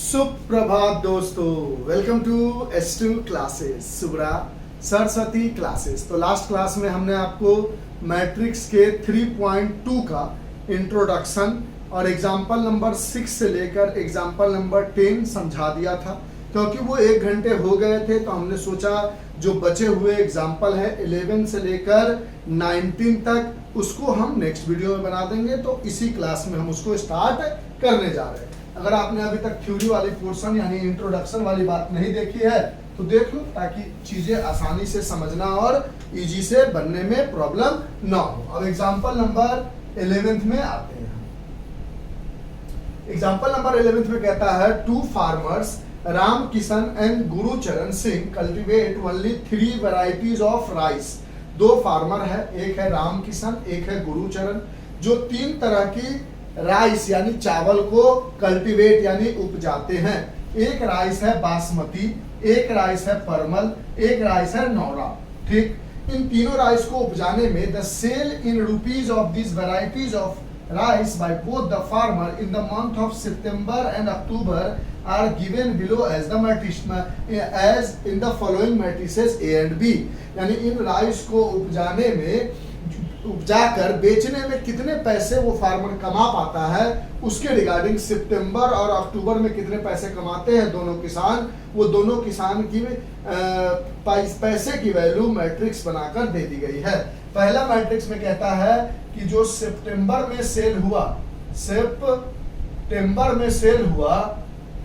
सुप्रभात दोस्तों, welcome to S2 classes, Subra Saraswati classes. तो लास्ट क्लास में हमने आपको मैट्रिक्स के 3.2 का इंट्रोडक्शन और एग्जाम्पल नंबर 6 से लेकर एग्जाम्पल नंबर 10 समझा दिया था। क्योंकि वो 1 घंटे हो गए थे तो हमने सोचा जो बचे हुए एग्जाम्पल है 11 से लेकर 19 तक उसको हम नेक्स्ट वीडियो में बना देंगे। तो इसी क्लास में हम उसको स्टार्ट करने जा रहे हैं। अगर आपने अभी तक थ्योरी वाली पोर्शन यानी इंट्रोडक्शन वाली बात नहीं देखी है तो देख लो, ताकि चीजें आसानी से समझना और इजी से बनने में प्रॉब्लम ना हो। अब एग्जाम्पल नंबर 11 में आते हैं। एग्जाम्पल नंबर 11 में कहता है two farmers Ram Kishan and Gurcharan Singh cultivate only 3 varieties of rice. 2 farmer है, एक है राम किशन, एक है गुरुचरण, जो 3 तरह की राइस यानी चावल को कल्टीवेट यानी उपजाते हैं। एक राइस है बासमती, एक राइस है परमल, एक राइस है नौरा। ठीक, इन तीनों राइस को उपजाने में the sale in rupees of this varieties of rice by both the farmer in the month of September and October are given below as the as in the following matrices A and B. यानी इन rice को उपजाकर बेचने में कितने पैसे वो farmer कमा पाता है उसके रिगार्डिंग सितंबर और अक्टूबर में कितने पैसे कमाते हैं दोनों किसान, वो दोनों किसान की पैसे की वैल्यू मैट्रिक्स बनाकर दे दी गई है। पहला मैट्रिक्स में कहता है कि जो सितंबर में सेल हुआ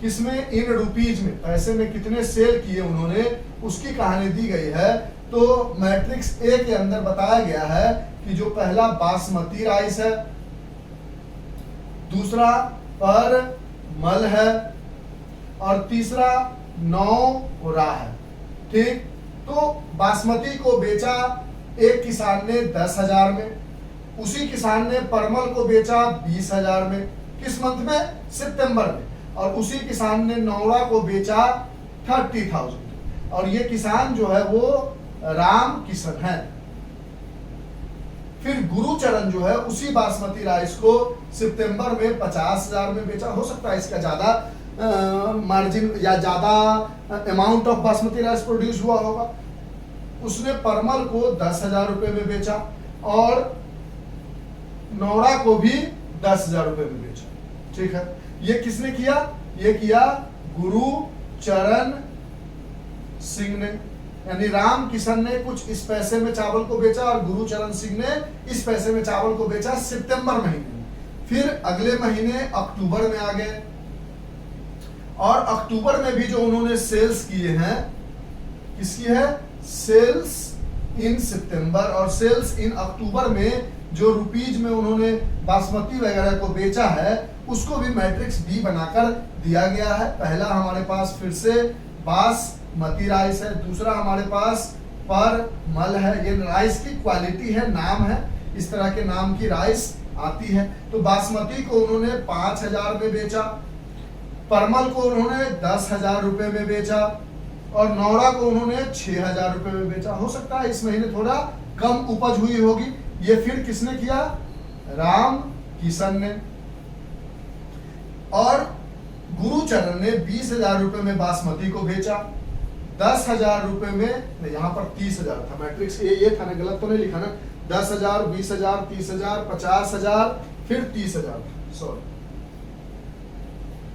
किसमें, इन रुपीज में, पैसे में कितने सेल किए उन्होंने उसकी कहानी दी गई है। तो मैट्रिक्स ए के अंदर बताया गया है कि जो पहला बासमती राइस है, दूसरा परमल है और तीसरा नौरा है। ठीक, तो बासमती को बेचा एक किसान ने 10,000 में, उसी किसान ने परमल को बेचा 20,000 में, किस मंथ में, सितंबर में, और उसी किसान ने नौरा को बेचा 30,000। और ये किसान जो है वो राम किशन है। फिर गुरुचरण जो है उसी बासमती राइस को सितंबर में 50,000 में बेचा। हो सकता है इसका ज्यादा मार्जिन या ज्यादा amount of basmati rice produce हुआ होगा। उसने परमल को 10,000 रुपए में बेचा और नौरा को भी 10,000 रुपए में बेचा। ठीक है, ये किसने किया, ये किया गुरुचरण सिंह ने। यानी राम किशन ने कुछ इस पैसे में चावल को बेचा और गुरुचरण सिंह ने इस पैसे में चावल को बेचा सितंबर महीने में। फिर अगले महीने अक्टूबर में आ गए और अक्टूबर में भी जो उन्होंने सेल्स किए हैं, किसकी है, सेल्स इन सितंबर और सेल्स इन अक्टूबर में जो रुपीज में उन्होंने बासमती वगैरह को बेचा है उसको भी मैट्रिक्स बी बनाकर दिया गया है। पहला हमारे पास फिर से बासमती राइस है, दूसरा हमारे पास परमल है। ये राइस की क्वालिटी है, नाम है, इस तरह के नाम की राइस आती है। तो बासमती को उन्होंने 5,000 में बेचा, परमल को उन्होंने 10,000 रुपए में बेचा और नौरा को उन्होंने 6,000 रुपए में बेचा। हो सकता है इस महीने थोड़ा कम उपज हुई होगी। ये फिर किसने किया, राम किशन ने। और गुरुचरण ने 20,000 रुपए में बासमती को बेचा, 10,000 रुपए में, यहाँ पर 30,000 था, मैट्रिक्स ये था ना, गलत तो नहीं लिखा ना, 10,000, 20,000, 30,000, 50,000, फिर 30,000, सॉरी,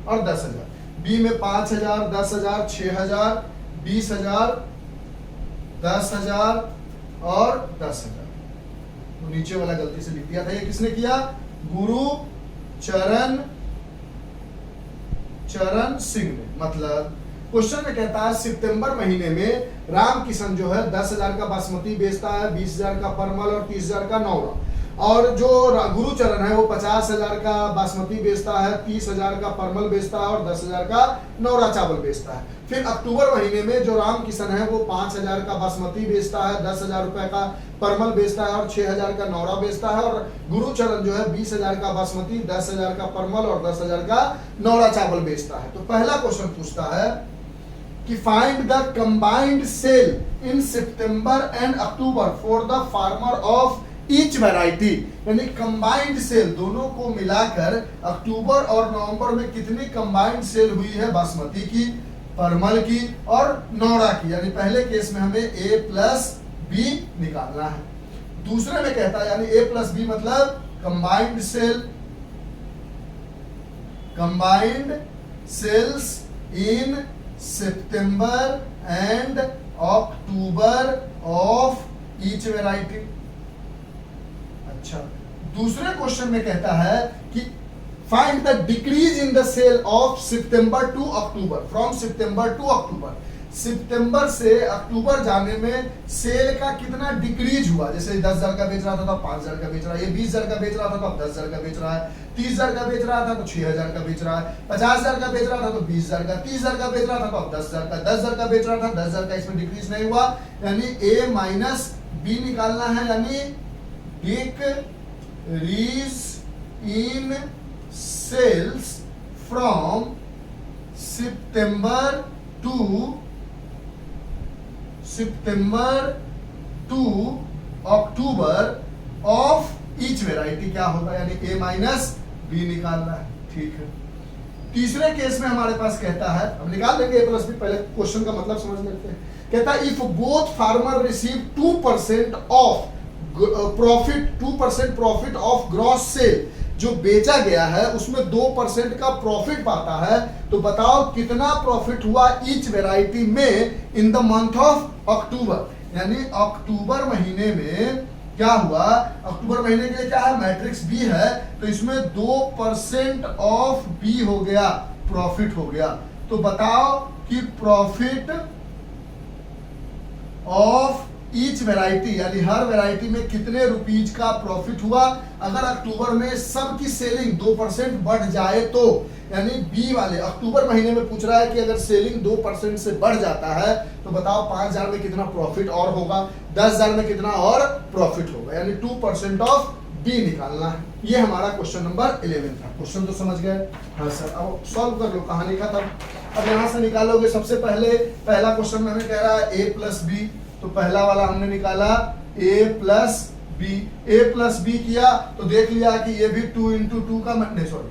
और 10,000। बी में 5,000, 10,000, 6,000, 20,000, 10,000 और 10,000। तो नीचे वाला गलती से लिख दिया था। ये किसने किया, गुरुचरण सिंह ने। मतलब क्वेश्चन में कहता है सितंबर महीने में राम किशन जो है 10,000 का बासमती बेचता है, 20,000 का परमल और 30,000 का नौरा। और जो गुरुचरण है वो 50,000 का बासमती बेचता है, 30,000 का परमल बेचता है और 10,000 का नौरा चावल बेचता है। फिर अक्टूबर महीने में जो राम किशन है वो 5,000 का बासमती बेचता है, 10,000 रुपए का परमल बेचता है और 6,000 का नौरा बेचता है। और गुरुचरण जो है 20,000 का बासमती, 10,000 का परमल और 10,000 का नौरा चावल बेचता है। तो पहला क्वेश्चन पूछता है कि find the combined sale in September and October for the farmer of each variety, यानी कंबाइंड सेल दोनों को मिलाकर अक्टूबर और नवंबर में कितनी कंबाइंड सेल हुई है बासमती की, परमल की और नौरा की। यानी पहले केस में हमें A प्लस बी निकालना है। दूसरे में कहता है यानी A प्लस बी मतलब combined sale, combined sales in September and October of each variety. अच्छा, दूसरे क्वेश्चन में कहता है कि find the decrease in the sale of September to October, from September to October. सितंबर से अक्टूबर जाने में सेल का कितना डिक्रीज हुआ, जैसे 10,000 का बेच रहा था तो 5,000 का बेच रहा है, ये 20,000 का बेच रहा था तो अब 10,000 का बेच रहा है, 30,000 का बेच रहा था तो 6,000 का बेच रहा है, 50,000 का बेच रहा था तो 20,000 का, 30,000 का बेच रहा था तो अब 10,000 का, 10,000 का बेच रहा था 10,000 का, इसमें डिक्रीज नहीं हुआ। यानी A माइनस बी निकालना है, यानी decrease in sales from September to October of each variety क्या होगा, यानी A माइनस बी निकालना है। ठीक है, तीसरे केस में हमारे पास कहता है, अब निकाल लेंगे A प्लस बी, पहले क्वेश्चन का मतलब समझ लेते हैं। कहता है if both farmer receive 2% of profit, 2% profit of gross sale, जो बेचा गया है उसमें 2% का प्रॉफिट पाता है, तो बताओ कितना प्रॉफिट हुआ ईच वेराइटी में इन द मंथ ऑफ अक्टूबर। यानी अक्टूबर महीने में क्या हुआ, अक्टूबर महीने के लिए क्या है, मैट्रिक्स बी है, तो इसमें 2% ऑफ बी हो गया, प्रॉफिट हो गया। तो बताओ कि प्रॉफिट ऑफ ईच वेराइटी, यानी हर वेराइटी में कितने रुपीज का प्रॉफिट हुआ अगर अक्टूबर में सबकी सेलिंग 2% बढ़ जाए तो। यानी बी वाले अक्टूबर महीने में पूछ रहा है कि अगर सेलिंग 2% से बढ़ जाता है तो बताओ 5,000 में कितना प्रॉफिट और होगा, 10,000 में कितना और प्रॉफिट होगा, यानी 2% ऑफ बी निकालना है। ये हमारा क्वेश्चन नंबर 11 था। क्वेश्चन तो समझ गए? हाँ सर, अब सॉल्व कर लो, कहानी खत्म। अब यहाँ से निकालोगे, सबसे पहले पहला क्वेश्चन में हमें कह रहा है A प्लस बी, तो पहला वाला हमने निकाला A plus B, A plus B किया तो देख लिया कि ये भी 2 into 2 का नहीं, सॉरी,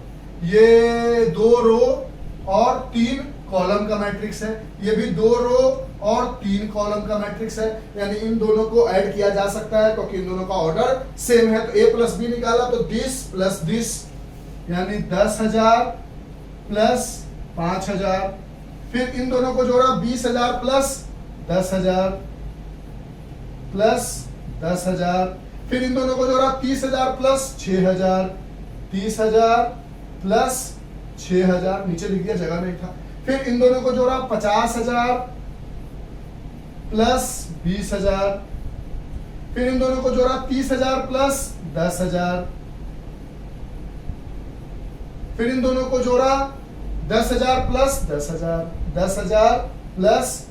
ये 2 रो और 3 कॉलम का मैट्रिक्स है, ये भी 2 रो और 3 कॉलम का मैट्रिक्स है, यानी इन दोनों को ऐड किया जा सकता है क्योंकि इन दोनों का ऑर्डर सेम है। तो A प्लस बी निकाला तो दिस प्लस दिस, यानी 10,000 प्लस 5,000, फिर इन दोनों को जोड़ा 20,000 प्लस 10,000 प्लस 10,000, फिर इन दोनों को जोड़ा 30,000 प्लस 6,000, 30,000 प्लस 6,000, नीचे लिख दिया जगह नहीं था, फिर इन दोनों को जोड़ा 50,000 प्लस 20,000, फिर इन दोनों को जोड़ा 30,000 प्लस 10,000, फिर इन दोनों को जोड़ा 10,000 प्लस 10,000, 10,000 प्लस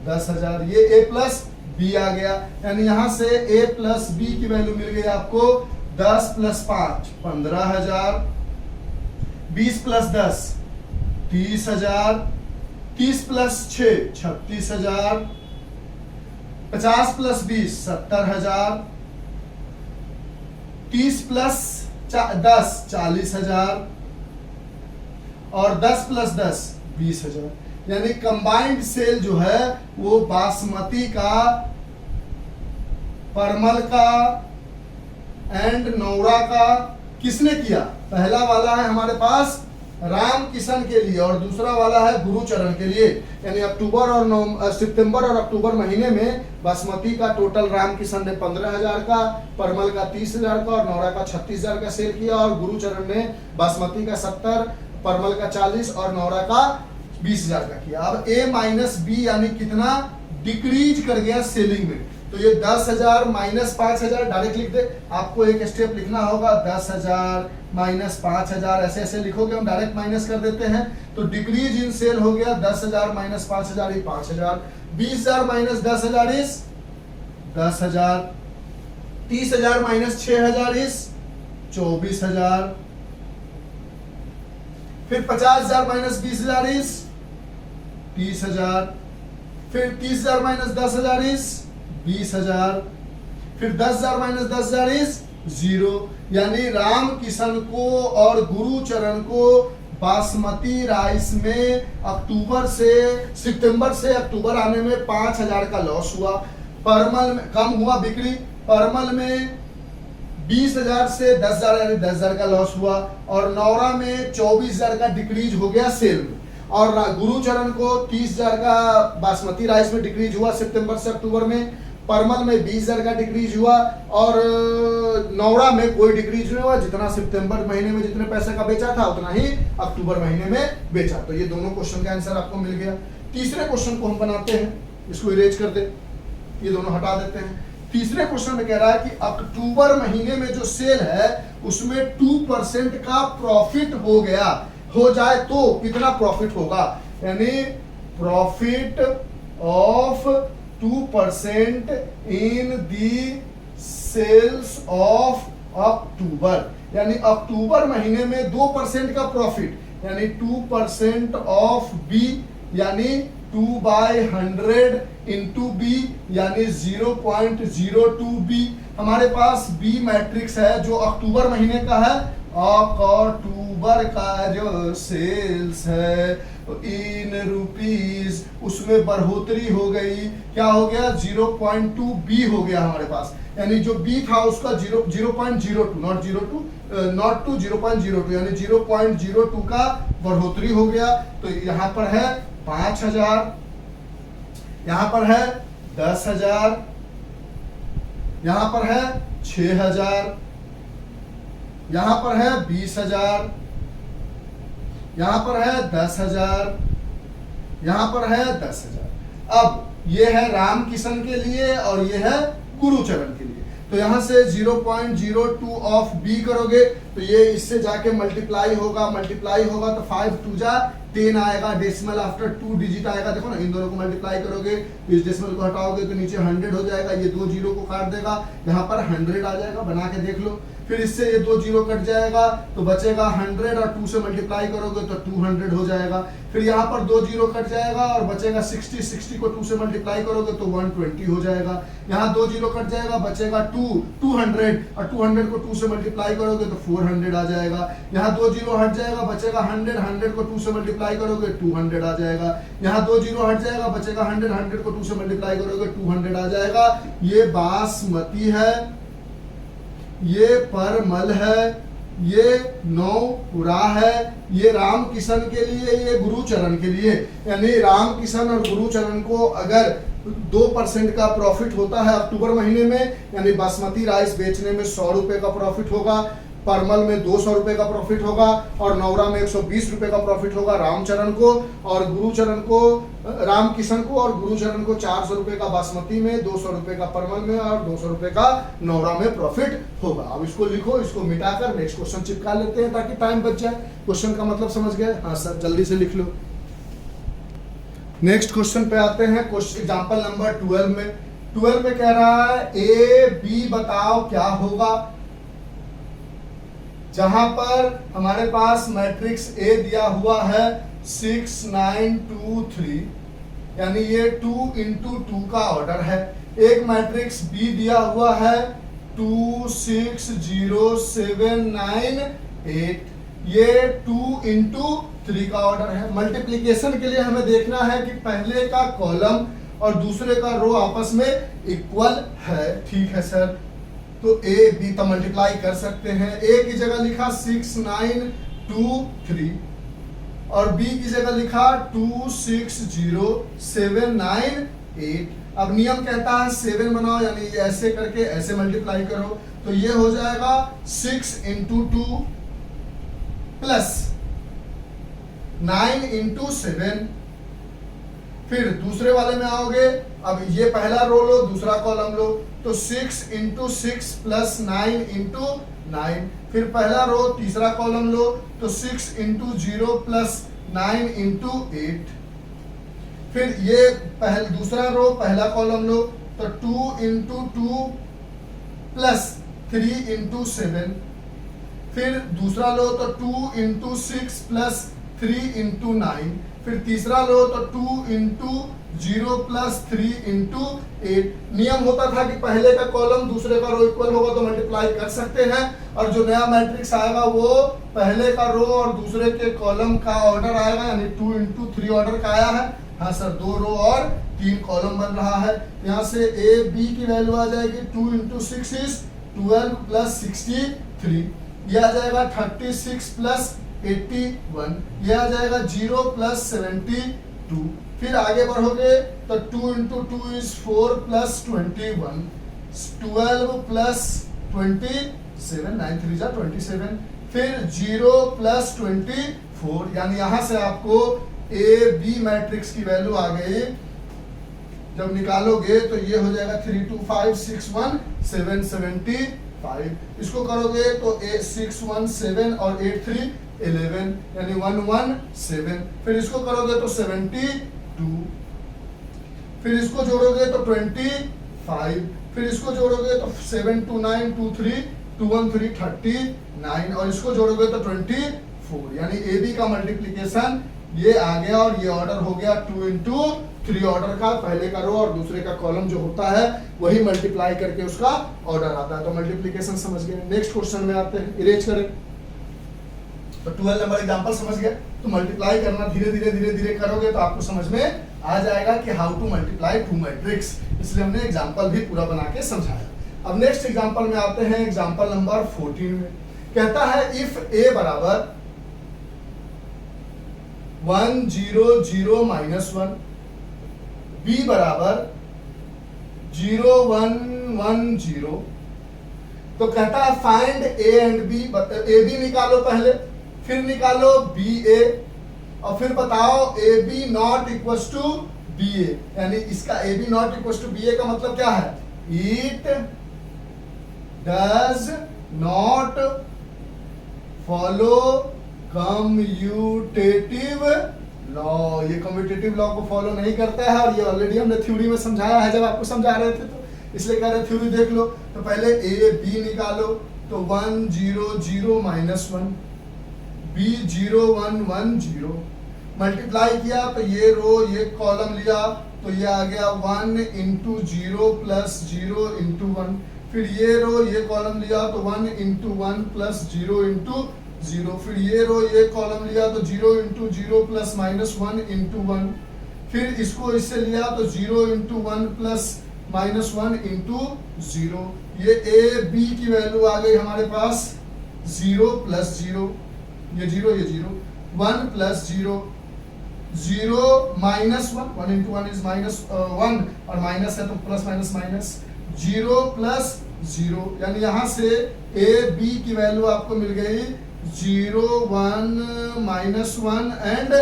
10,000, ये A प्लस बी आ गया। यानी यहां से A प्लस बी की वैल्यू मिल गई आपको 10 plus 5 15,000, 20 plus 10 30,000, 30 plus 6 36,000, 50 plus 20 70,000, 30 plus 10 40,000 और 10 प्लस 10 20,000। यानी कंबाइंड सेल जो है वो बासमती का, परमल का एंड नौरा का किसने किया, पहला वाला है हमारे पास राम किशन के लिए और दूसरा वाला है गुरुचरण के लिए। यानी अक्टूबर और सितंबर और अक्टूबर महीने में बासमती का टोटल राम किशन ने 15,000 का, परमल का 30,000 का और नौरा का 36,000 का सेल किया, और गुरुचरण ने बासमती का 70, परमल का 40 और नौरा का 20,000 का किया। अब A माइनस बी यानी कितना डिक्रीज कर गया सेलिंग में, तो ये 10,000 माइनस 5,000 डायरेक्ट लिख दे, आपको एक स्टेप लिखना होगा 10,000 माइनस 5,000, ऐसे ऐसे लिखोगे, हम डायरेक्ट माइनस कर देते हैं। तो डिक्रीज इन सेल हो गया 10,000 माइनस 5,000 ही 5,000, 20,000 माइनस 10,000 इस 10,000, 30,000 माइनस 6,000 इस 24,000, फिर 50,000 माइनस 20,000 इस 30,000, फिर 30,000 माइनस 10,000 इस 20,000, फिर 10,000 माइनस 10,000 इज 0। यानी राम किशन को और गुरुचरण को बासमती राइस में सितंबर से अक्टूबर आने में 5,000 का लॉस हुआ। परमल में कम हुआ बिक्री, परमल में 20,000 से 10,000 यानी 10,000 का लॉस हुआ, और नौरा में 24,000 का डिक्रीज हो गया सेल में, और गुरुचरण को 30,000 का बासमती राइस में डिक्रीज हुआ सितंबर से अक्टूबर में, परमल में 20,000 का डिक्रीज हुआ, और नौरा में कोई डिक्रीज नहीं हुआ। जितना सितंबर महीने में जितने पैसे का बेचा था उतना ही अक्टूबर महीने में बेचा। तो ये दोनों क्वेश्चन का आंसर आपको मिल गया। तीसरे क्वेश्चन को हम बनाते हैं, इसको इरेज कर दे, ये दोनों हटा देते हैं। तीसरे क्वेश्चन में कह रहा है कि अक्टूबर महीने में जो सेल है उसमें 2% का प्रॉफिट हो जाए तो कितना प्रॉफिट होगा, यानी profit of 2% in the sales of October, यानी अक्टूबर महीने में 2% का प्रॉफिट, यानी 2% ऑफ बी, यानी 2/100 इंटू बी, यानी 0.02 बी। हमारे पास बी मैट्रिक्स है जो अक्टूबर महीने का है, अक्टूबर का जो सेल्स है इन रुपीज, उसमें बढ़ोतरी हो गई, क्या हो गया 0.2 बी हो गया हमारे पास, यानी जो बी था उसका 0.02 नॉट टू 0.02 यानी 0.02 का बढ़ोतरी हो गया। तो यहाँ पर है 5,000, यहाँ पर है 10,000, यहाँ पर है 6,000, यहाँ पर है 20,000, यहाँ पर है 10,000, यहाँ पर है 10,000। अब ये है राम किशन के लिए और ये है गुरुचरण के लिए। तो यहाँ से 0.02 ऑफ बी करोगे तो ये इससे जाके मल्टीप्लाई होगा तो 5 2 जा 10 आएगा, डेसिमल आफ्टर 2 डिजिट आएगा। देखो ना, इन दोनों को मल्टीप्लाई करोगे, इस डेसिमल को हटाओगे तो नीचे 100 हो जाएगा, ये 2 जीरो को काट देगा, यहाँ पर 100 आ जाएगा, बना के देख लो। फिर इससे ये 2 जीरो कट जाएगा तो बचेगा 100 और 2 से मल्टीप्लाई करोगे तो 200 हो जाएगा। फिर यहाँ पर 2 जीरो कट जाएगा और बचेगा 60 को 2 से मल्टीप्लाई करोगे तो 120 हो जाएगा। यहाँ 2 जीरो कट जाएगा, बचेगा 200 और 200 को 2 से मल्टीप्लाई करोगे तो 400 आ जाएगा। यहाँ 2 जीरो हट जाएगा, बचेगा 100 को 2 से मल्टीप्लाई करोगे 200 आ जाएगा। यहाँ 2 जीरो हट जाएगा, बचेगा 100 को 2 से मल्टीप्लाई करोगे 200 आ जाएगा। ये बासमती है, ये परमल है, ये नौरा है, ये राम किशन के लिए, ये गुरुचरण के लिए। यानी राम किशन और गुरुचरण को अगर 2% का प्रॉफिट होता है अक्टूबर महीने में, यानी बासमती राइस बेचने में 100 रुपए का प्रॉफिट होगा, परमल में 200 रुपए का प्रॉफिट होगा, और नौरा में 120 रुपए का प्रॉफिट होगा रामचरण को, और गुरुचरण को, राम किशन को और गुरुचरण को 400 रुपए का बासमती में, 200 रुपए का परमल में और 200 रुपए का नौरा में प्रॉफिट होगा। अब इसको लिखो, इसको मिटाकर नेक्स्ट क्वेश्चन चिपका लेते हैं ताकि टाइम बच जाए। क्वेश्चन का मतलब समझ गए? हाँ सर, जल्दी से लिख लो। नेक्स्ट क्वेश्चन पे आते हैं, क्वेश्चन एग्जांपल नंबर 12 में। 12 में कह रहा है ए बी बताओ क्या होगा। जहां पर हमारे पास मैट्रिक्स ए दिया हुआ है 6 9 2 3, यानी ये 2 into 2 का ऑर्डर है। एक मैट्रिक्स बी दिया हुआ है 2 6 0 7 9 8, ये 2 into 3 का ऑर्डर है। मल्टीप्लिकेशन के लिए हमें देखना है कि पहले का कॉलम और दूसरे का रो आपस में इक्वल है। ठीक है सर, तो ए बी तो मल्टीप्लाई कर सकते हैं। ए की जगह लिखा 6 9 2 3 और बी की जगह लिखा 2 6 0 7 9 8। अब नियम कहता है 7 बनाओ, यानी ऐसे करके ऐसे मल्टीप्लाई करो, तो ये हो जाएगा 6 into 2 प्लस 9 into 7। फिर दूसरे वाले में आओगे, अब ये पहला रो लो, दूसरा कॉलम लो, तो 6 into 6 प्लस 9 into 9। फिर पहला रो, तीसरा कॉलम लो, तो 6 into 0 प्लस 9 into 8। फिर ये दूसरा रो, पहला कॉलम लो, तो 2 into 2 प्लस 3 into 7। फिर दूसरा लो तो 2 into 6 प्लस 3 इंटू 9, फिर तीसरा लो तो 2 इंटू 0 प्लस 3 इंटू 8। नियम होता था कि पहले का कॉलम दूसरे का रो इक्वल होगा तो मल्टीप्लाई कर सकते हैं, और जो नया मैट्रिक्स आएगा वो पहले का रो और दूसरे के कॉलम का ऑर्डर आएगा, यानी 2 इंटू 3 ऑर्डर का आया है। हाँ सर, 2 रो और 3 कॉलम बन रहा है। यहाँ से ए बी की वैल्यू आ जाएगी 2 इंटू 6 इज 12 प्लस 63, ये आ जाएगा 36 प्लस 81, ये आ जाएगा 0 प्लस 72। फिर आगे बढ़ोगे तो 2 इंटू 2 इज 4 प्लस 21, 12 प्लस 27, 9 3 जा 27, फिर 0 प्लस 24, यानी यहां से आपको ए बी मैट्रिक्स की वैल्यू आ गई। जब निकालोगे तो ये हो जाएगा 3 2 5 6 1 7 75। इसको करोगे तो 6 1 7 और 8 3 11, यानी 1 1 7। फिर इसको करोगे तो 72, फिर इसको जोड़ोगे तो 25, फिर इसको जोड़ोगे तो 7 2 9 2 3 2 1 3 39, और इसको जोड़ोगे तो 24, यानी ए बी का मल्टीप्लीकेशन ये आ गया, और ये ऑर्डर हो गया 2 इंटू 3 ऑर्डर का। पहले का रो और दूसरे का कॉलम जो होता है वही मल्टीप्लाई करके उसका ऑर्डर आता है। तो मल्टीप्लीकेशन समझ गए। नेक्स्ट क्वेश्चन में आते हैं, इरेज करें। तो 12 नंबर एग्जांपल समझ गए, तो मल्टीप्लाई करना धीरे धीरे करोगे तो आपको समझ में आ जाएगा कि how to multiply two matrix, इसलिए हमने एग्जांपल भी पूरा बना के समझाया। अब नेक्स्ट एग्जांपल में आते हैं, एग्जांपल नंबर 14 में कहता है इफ ए बराबर 1 0 0 माइनस 1, बी बराबर 0 1 1 0, तो कहता है find A and B. A B निकालो पहले, फिर निकालो बी ए, और फिर बताओ A B not equal to B A. यानी इसका A B not equal to B A का मतलब क्या है? It does not follow commutative law. ये कम्यूटेटिव लॉ को फॉलो नहीं करता है, और ये ऑलरेडी हमने थ्योरी में समझाया है जब आपको समझा रहे थे, तो इसलिए कह रहे थ्योरी देख लो। तो पहले ए बी निकालो, तो 1 0 0 माइनस 1, बी 0 1 1 0, मल्टीप्लाई किया तो ये रो ये कॉलम लिया तो ये आ गया 1 इंटू 0 प्लस 0 इंटू 1, फिर ये रो ये कॉलम लिया तो 1 इंटू 1 प्लस 0 इंटू 0, फिर ये रो ये कॉलम लिया तो 0 इंटू 0 प्लस माइनस 1 इंटू 1, फिर इसको इससे लिया तो 0 इंटू 1 प्लस माइनस 1 इंटू 0। ये ए बी की वैल्यू आ गई हमारे पास 0 प्लस 0, ये 0 ये 0, 1 plus 0 0 minus 1, 1 into 1 is minus 1, और माइनस है तो प्लस माइनस माइनस 0 प्लस 0, यानी यहां से ए बी की वैल्यू आपको मिल गई 0 1 माइनस 1 एंड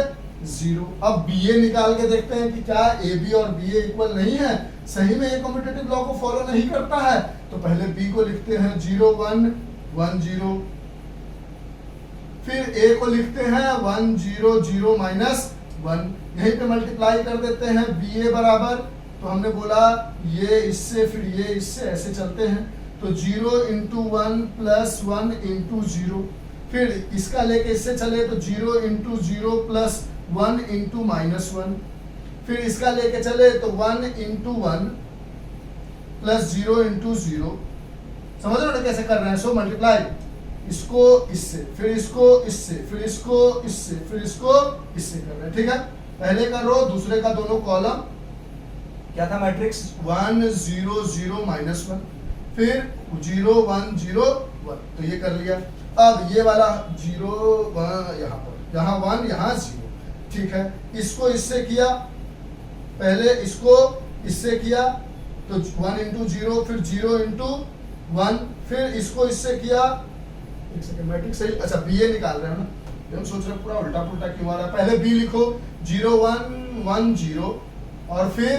0। अब बी ए निकाल के देखते हैं कि क्या ए बी और बी ए इक्वल नहीं है, सही में ये कम्यूटेटिव लॉ को फॉलो नहीं करता है। तो पहले बी को लिखते हैं 0 1 1 0, फिर ए को लिखते हैं 1 0 0 माइनस 1, यहीं पे मल्टीप्लाई कर देते हैं। बी ए बराबर, तो हमने बोला ये इससे फिर ये इससे ऐसे चलते हैं, तो 0 इंटू 1 प्लस 1 इंटू 0, फिर इसका लेके इससे चले तो 0 इंटू 0 प्लस 1 इंटू माइनस 1, फिर इसका लेके चले तो 1 इंटू 1 प्लस 0 इंटू 0। समझ रहे हो कैसे कर रहे हैं? सो मल्टीप्लाई इसको इससे, फिर इसको इससे, फिर इसको इससे, फिर इसको इससे कर रहे हैं, ठीक है। पहले का रो दूसरे का दोनों कॉलम क्या था मैट्रिक्स 1 0 0 माइनस 1, फिर 0 1 0 1, तो ये कर लिया। अब ये वाला 0 1 यहाँ पर, यहाँ 1 यहाँ 0, ठीक है। इसको इससे किया, पहले इसको इससे किया तो 1 इंटू 0, फिर 0 इंटू 1, फिर इसको इससे किया, एक सेकंड मैट्रिक्स सही, अच्छा बी ए निकाल रहे हो ना, हम सोच रहे पूरा उल्टा पुल्टा क्यों आ रहा है। पहले बी लिखो 0 1 1 0, और फिर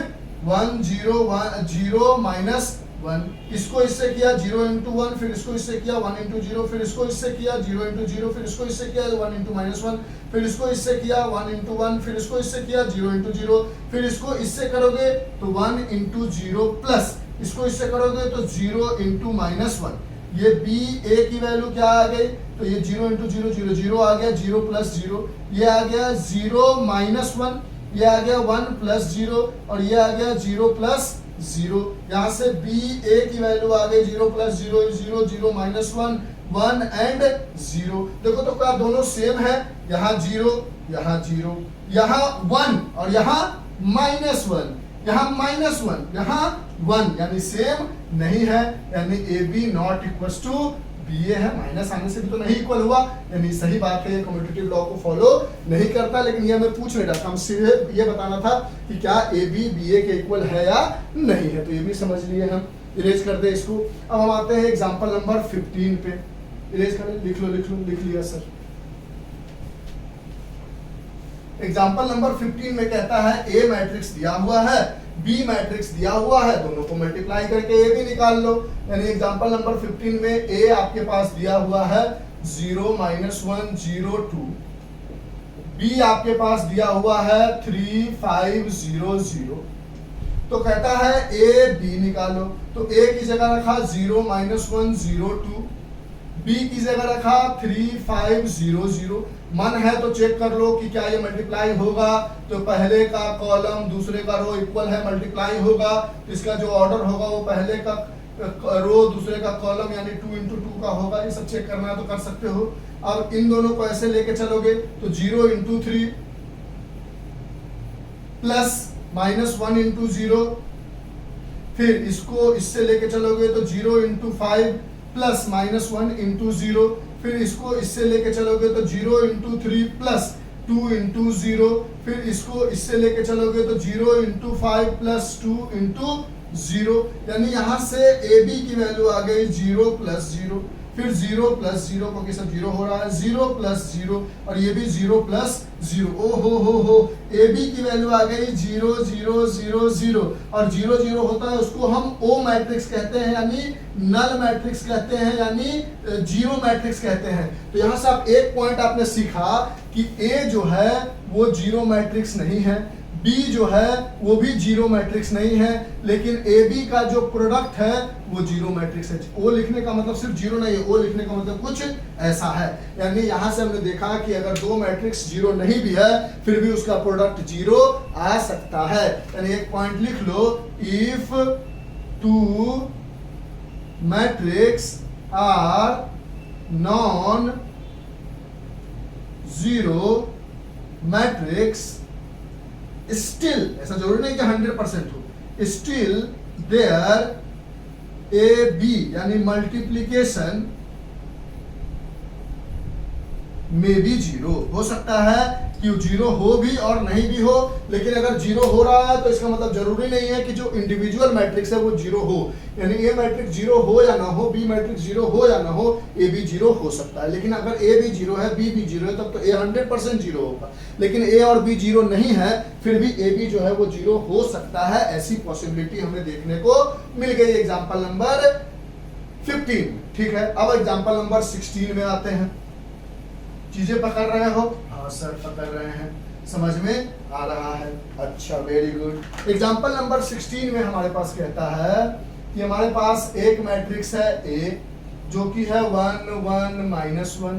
1 0 1 0 माइनस 1, इसको इससे किया 0 इंटू 1, फिर इसको इससे किया 1 इंटू 0, फिर इसको इससे किया 0 इंटू 0, फिर इसको इससे किया 1 इंटू माइनस 1, फिर इसको इससे किया 1 इंटू 1, फिर इसको इससे किया 0 इंटू 0, फिर इसको इससे करोगे तो 1 इंटू 0 प्लस इसको इससे करोगे तो 0 इंटू माइनस 1। ये बी ए की वैल्यू क्या आ गई तो ये 0 इंटू 0 0 0 आ गया, 0 प्लस 0 ये आ गया 0 माइनस 1, ये आ गया 1 प्लस 0 और ये आ गया 0 प्लस 0। यहाँ से बी ए की वैल्यू आ गई 0 प्लस 0 0 0 माइनस 1 1 एंड 0। देखो तो क्या दोनों सेम है, यहाँ 0 यहाँ 0, यहाँ 1 और यहाँ माइनस 1, यहाँ माइनस 1 यहाँ 1, यानी सेम नहीं है, यानी A B not equal to B A है। माइनस आने से भी तो नहीं इक्वल हुआ, यानी सही बात है, ये कम्यूटेटिव लॉ को फॉलो नहीं करता। लेकिन ये मैं पूछ नहीं रहा था, हम सीधे ये बताना था कि क्या ए बी बी ए के इक्वल है या नहीं है। तो ये भी समझ लिए हम, इरेज कर दे इसको। अब हम आते हैं एग्जाम्पल नंबर 15 पे, इरेज करें, लिख लो लिख लिया सर। एग्जाम्पल नंबर 15 में कहता है ए मैट्रिक्स दिया हुआ है, बी मैट्रिक्स दिया हुआ है, दोनों को मल्टीप्लाई करके ए भी निकाल लो। यानी एग्जाम्पल नंबर 15 में ए आपके पास दिया हुआ है 0 माइनस 1 0 2, बी आपके पास दिया हुआ है 3 5 0 0। तो कहता है ए बी निकालो, तो ए की जगह रखा 0 माइनस 1 0 2, बी की जगह रखा 3 5 0 0। मन है तो चेक कर लो कि क्या ये मल्टीप्लाई होगा, तो पहले का कॉलम दूसरे का रो इक्वल है, मल्टीप्लाई होगा तो इसका जो ऑर्डर होगा वो पहले का रो दूसरे का कॉलम यानी 2 इंटू 2 का होगा। ये सब चेक करना है तो कर सकते हो। अब इन दोनों को ऐसे लेके चलोगे तो 0 इंटू 3 प्लस माइनस 1 इंटू 0, फिर इसको इससे लेके चलोगे तो 0 इंटू 5 प्लस माइनस 1 इंटू 0, फिर इसको इससे लेके चलोगे तो 0 इंटू 3 प्लस 2 इंटू 0, फिर इसको इससे लेके चलोगे तो 0 इंटू 5 प्लस 2 इंटू 0। यानी यहां से ए बी की वैल्यू आ गई 0 प्लस 0, फिर 0 प्लस 0 को सब 0 हो रहा है, 0 प्लस 0 और ये भी 0 प्लस 0। ओ हो ए बी की वैल्यू आ गई 0 0 0 0 और 0 0 होता है उसको हम ओ मैट्रिक्स कहते हैं, यानी नल मैट्रिक्स कहते हैं, यानी जीरो मैट्रिक्स कहते हैं। तो यहां से आप एक पॉइंट आपने सीखा कि ए जो है वो जीरो मैट्रिक्स नहीं है, बी जो है वो भी जीरो मैट्रिक्स नहीं है, लेकिन ए बी का जो प्रोडक्ट है वो जीरो मैट्रिक्स है। ओ लिखने का मतलब सिर्फ जीरो नहीं है, ओ लिखने का मतलब कुछ ऐसा है। यानी यहां से हमने देखा कि अगर दो मैट्रिक्स जीरो नहीं भी है फिर भी उसका प्रोडक्ट जीरो आ सकता है। यानी एक पॉइंट लिख लो, if two matrix are non zero matrix still, ऐसा जरूरी नहीं कि 100% हो, स्टिल देयर ए बी यानी मल्टीप्लीकेशन में भी जीरो हो सकता है कि जीरो हो भी और नहीं भी हो। लेकिन अगर जीरो हो रहा है तो इसका मतलब जरूरी नहीं है कि जो इंडिविजुअल मैट्रिक्स है वो जीरो हो। यानी ए मैट्रिक्स जीरो हो या ना हो, बी मैट्रिक्स जीरो हो या ना हो, ए भी जीरो हो सकता है। लेकिन अगर ए भी जीरो है, बी भी जीरो है, तब तो ए 100% जीरो होगा। लेकिन ए और बी जीरो नहीं है फिर भी ए बी जो है वो जीरो हो सकता है। ऐसी पॉसिबिलिटी हमें देखने को मिल गई एग्जाम्पल नंबर 15। ठीक है, अब एग्जाम्पल नंबर 16 में आते हैं। चीजें पकड़ रहे हो? हाँ सर पकड़ रहे हैं, समझ में आ रहा है। अच्छा, वेरी गुड। एग्जाम्पल नंबर 16 में हमारे पास कहता है कि हमारे पास एक मैट्रिक्स है ए जो कि है 1 1 -1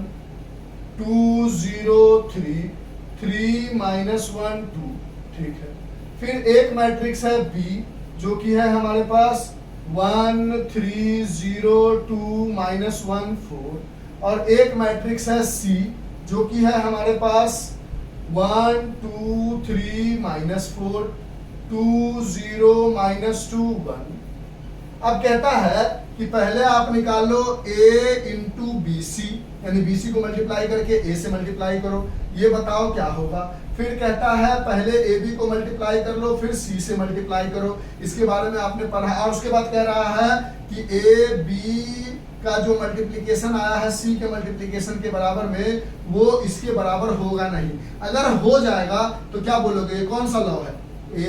2 0 3 3 -1 2। ठीक है, फिर एक मैट्रिक्स है बी जो कि है हमारे पास 1 3 0 2 -1 4 और एक मैट्रिक्स है सी जो कि है हमारे पास 1 2 3 -4 2 0 -2 1। अब कहता है कि पहले आप निकाल लो a इंटू बी सी, यानी बी सी को मल्टीप्लाई करके a से मल्टीप्लाई करो, ये बताओ क्या होगा। फिर कहता है पहले ए बी को मल्टीप्लाई कर लो फिर सी से मल्टीप्लाई करो, इसके बारे में आपने पढ़ा। और उसके बाद कह रहा है कि ए बी का जो मल्टीप्लिकेशन आया है सी के मल्टीप्लिकेशन के बराबर में वो इसके बराबर होगा नहीं। अगर हो जाएगा तो क्या बोलोगे, ये कौन सा लॉ है?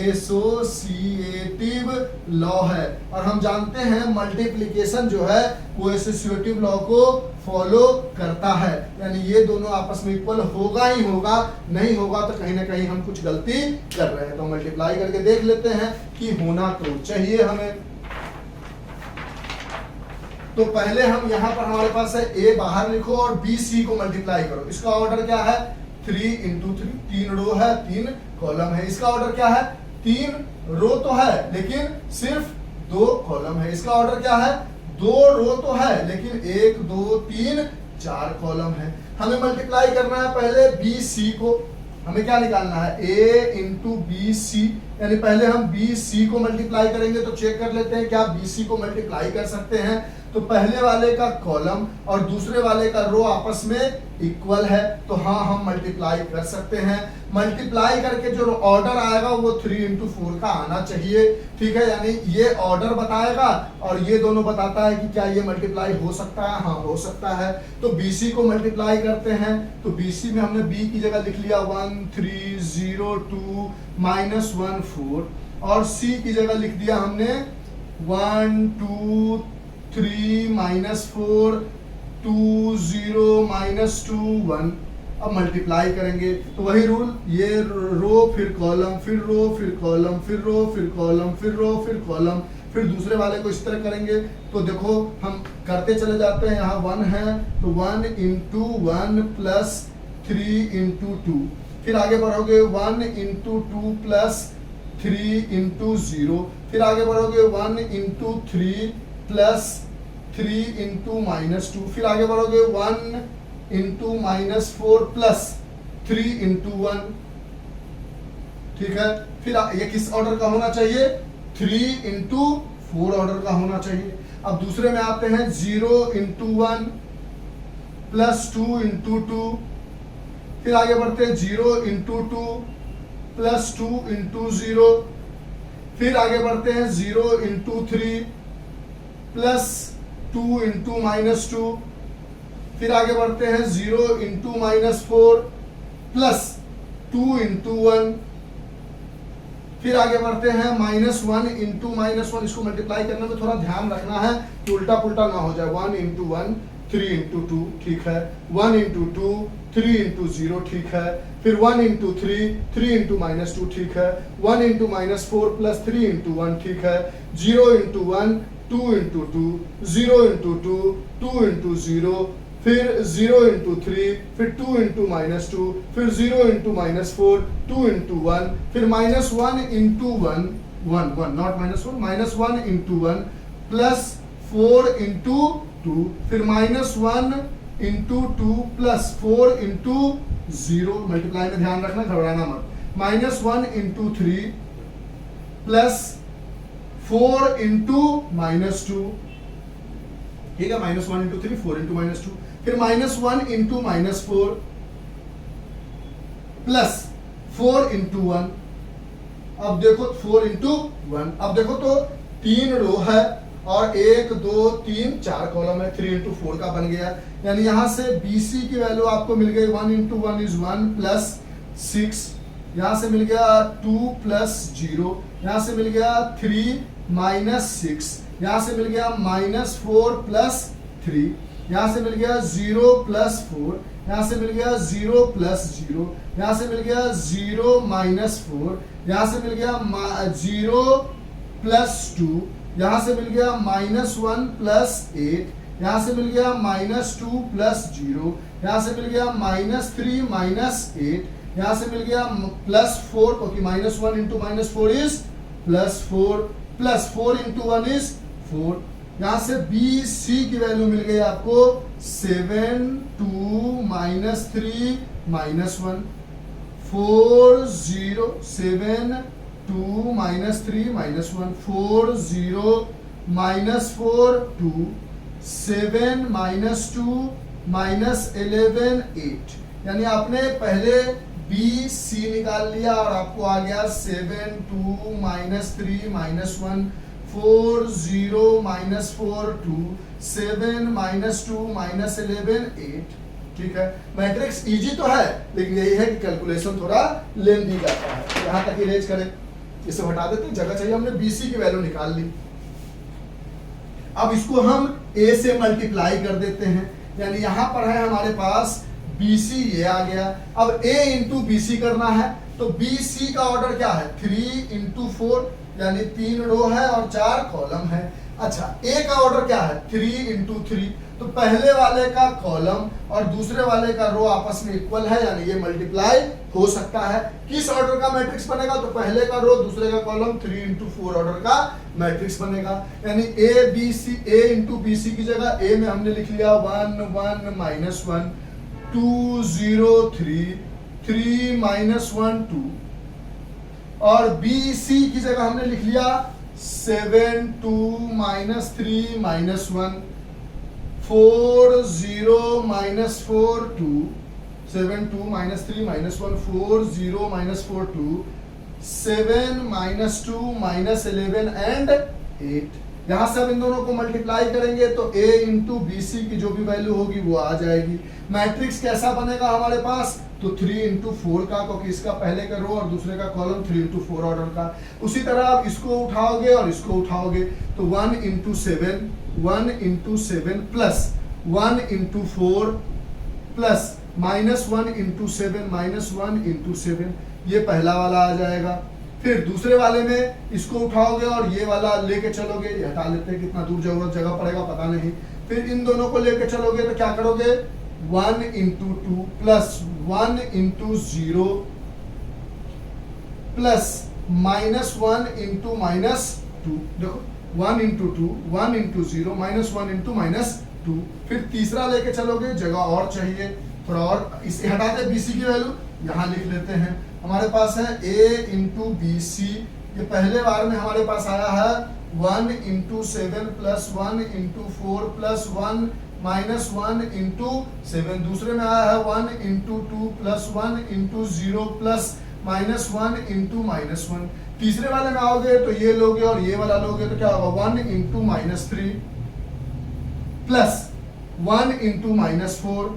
एसोसिएटिव लॉ है। और हम जानते हैं मल्टीप्लिकेशन जो है वो एसोसिएटिव लॉ को फॉलो करता है, यानी ये दोनों आपस में इक्वल होगा ही होगा, नहीं होगा तो कहीं ना कहीं हम कुछ गलती कर रहे हैं। तो मल्टीप्लाई करके देख लेते हैं कि होना तो चाहिए हमें। तो पहले हम यहाँ पर हमारे पास है ए बाहर लिखो और बी सी को मल्टीप्लाई करो। इसका ऑर्डर क्या है 3 इंटू 3, 3 रो है 3 कॉलम है। इसका ऑर्डर क्या है 3 रो तो है लेकिन सिर्फ 2 कॉलम है। इसका ऑर्डर क्या है 2 रो तो है लेकिन 1 2 3 4 कॉलम है। हमें मल्टीप्लाई करना है पहले बी सी को। हमें क्या निकालना है a इंटू बी सी, यानी पहले हम बी सी को मल्टीप्लाई करेंगे। तो चेक कर लेते हैं क्या बी सी को मल्टीप्लाई कर सकते हैं। तो पहले वाले का कॉलम और दूसरे वाले का रो आपस में इक्वल है, तो हाँ हम मल्टीप्लाई कर सकते हैं। मल्टीप्लाई करके जो ऑर्डर आएगा वो 3 इंटू 4 का आना चाहिए, ठीक है। यानी ये ऑर्डर बताएगा और ये दोनों बताता है कि क्या ये मल्टीप्लाई हो सकता है, हाँ हो सकता है। तो BC को मल्टीप्लाई करते हैं, तो BC में हमने B की जगह लिख लिया 1 3 0 2 -1 4 और C की जगह लिख दिया हमने 1 2 3 -4 2 0 -2 1। अब मल्टीप्लाई करेंगे तो वही रूल, ये रो फिर कॉलम फिर रो फिर कॉलम फिर रो फिर कॉलम फिर रो फिर कॉलम, फिर दूसरे वाले को इस तरह करेंगे। तो देखो हम करते चले जाते हैं। यहाँ 1 है तो 1 इंटू 1 प्लस 3 इंटू 2, फिर आगे बढ़ोगे 1 इंटू 2 प्लस 3 इंटू 0, फिर आगे बढ़ोगे 1 इंटू 3 प्लस 3 इंटू -2, फिर आगे बढ़ोगे 1 इंटू -4 प्लस 3 इंटू 1, ठीक है। फिर ये किस ऑर्डर का होना चाहिए 3 इंटू 4 ऑर्डर का होना चाहिए। अब दूसरे में आते हैं 0 इंटू 1 प्लस 2 इंटू 2, फिर आगे बढ़ते हैं 0 इंटू 2 प्लस 2 इंटू 0, फिर आगे बढ़ते हैं 0 इंटू 3 प्लस 2 इंटू -2, फिर आगे बढ़ते हैं 0 इंटू -4 प्लस 2 इंटू 1, फिर आगे बढ़ते हैं -1 इंटू -1। इसको मल्टीप्लाई करने में थोड़ा ध्यान रखना है कि उल्टा पुल्टा ना हो जाए। 1 इंटू 1 3 इंटू 2, ठीक है। 1 इंटू 2 3 इंटू 0, ठीक है। फिर 1 इंटू 3 3 इंटू -2, ठीक है। 1 इंटू -4 प्लस 3 इंटू 1, ठीक है। 0 इंटू 1 2 इंटू 2, 0 इंटू 2 2 इंटू 0, फिर 0 इंटू 3, फिर 2 इंटू -2, फिर 0 इंटू -4 2 इंटू 1, फिर -1 into 1 1 not -1 -1 into 1 plus 4 into 2, फिर -1 इंटू 2 प्लस 4 इंटू 0। मल्टीप्लाई में ध्यान रखना, घबराना मत। -1 इंटू 3 प्लस 4 इंटू -2, ठीक है। -1 इंटू 3 4 इंटू -2, फिर -1 इंटू -4 प्लस 4 इंटू 1। अब देखो 4 इंटू 1, अब देखो तो 3 रो है और 1 2 3 4 कॉलम है। 3 इंटू 4 का बन गया, यानी यहां से BC की वैल्यू आपको मिल गई 1 इंटू 1 इज 1 प्लस 6, यहां से मिल गया 2 प्लस 0, यहां से मिल गया 3 -6, यहां से मिल गया -4 प्लस 3, यहां से मिल गया 0 प्लस 4, यहां से मिल गया 0 प्लस 0, यहां से मिल गया 0 -4, यहां से मिल गया 0 प्लस 2, यहां से मिल गया -1 प्लस 8, यहां से मिल गया -2 प्लस 0, यहां से मिल गया -3 -8, यहां से मिल गया प्लस 4, क्योंकि -1 into -4 is plus 4, plus 4 into 1 is 4। यहां से BC की वैल्यू मिल गई आपको 7 2 -3 -1 4 0 7 2 -3 -1 4 0 -4 2 7 -2 -11 8। यानी आपने पहले BC निकाल लिया और आपको आ गया 7 2 -3 -1 4 0 -4 2 7 -2 -11 8, ठीक है। मैट्रिक्स इजी तो है लेकिन यही है कि कैलकुलेशन थोड़ा लेंदी जाता है। यहां तक इरेज करें, इसे हटा देते हैं, जगह चाहिए। हमने BC की वैल्यू निकाल ली, अब इसको हम A से मल्टीप्लाई कर देते हैं। यानी यहां पर है हमारे पास BC, ये आ गया। अब A इंटू BC करना है, तो BC का ऑर्डर क्या है 3 इंटू 4, यानी 3 रो है और 4 कॉलम है। अच्छा, ए का ऑर्डर क्या है 3 इंटू 3, तो पहले वाले का कॉलम और दूसरे वाले का रो आपस में इक्वल है, यानी ये मल्टीप्लाई हो सकता है। किस ऑर्डर का मैट्रिक्स बनेगा, तो पहले का रो दूसरे का कॉलम 3 इंटू 4 ऑर्डर का मैट्रिक्स बनेगा। यानी A B C, A into B C की जगह ए में हमने लिख लिया 1 1 माइनस 1 2 0 3 3 माइनस 1 2, और बी सी की जगह हमने लिख लिया 7 2 minus 3 minus 1 4 0 minus 4 2 7 2 minus 3 minus 1 4 0 minus 4 2 7 minus 2 minus 11 and 8। यहां से अब इन दोनों को मल्टीप्लाई करेंगे तो a इंटू बी सी की जो भी वैल्यू होगी वो आ जाएगी। मैट्रिक्स कैसा बनेगा हमारे पास, तो 3 इंटू 4 का, क्योंकि इसका पहले का रो और दूसरे का कॉलम 3 इंटू 4 ऑर्डर का। उसी तरह आप इसको उठाओगे और इसको उठाओगे तो 1 into 7 1 into 7 plus 1 into 4 plus minus 1 into 7 minus 1 into 7, ये पहला वाला आ जाएगा। फिर दूसरे वाले में इसको उठाओगे और ये वाला लेके चलोगे, ये हटा लेते हैं, कितना दूर जगह पड़ेगा पता नहीं। फिर इन दोनों को लेके चलोगे तो क्या करोगे 1 into 2 plus 1 into 0 plus minus 1 into minus 2। देखो 1 into 2 1 into 0 minus 1 into minus 2। फिर तीसरा लेके चलोगे, जगह और चाहिए थोड़ा और, इसे हटाते बी सी की वैल्यू यहाँ लिख लेते हैं। हमारे पास है a इंटू बी सी, ये पहले बार में हमारे पास आया है 1 into 7 plus 1 into 4 plus 1 minus 1 into 7। दूसरे में आया है 1 into 2 plus 1 into 0 plus minus 1 into minus 1। तीसरे वाले में आओगे तो ये लोगे और ये वाला लोगे तो क्या होगा 1 into minus 3 plus 1 into minus 4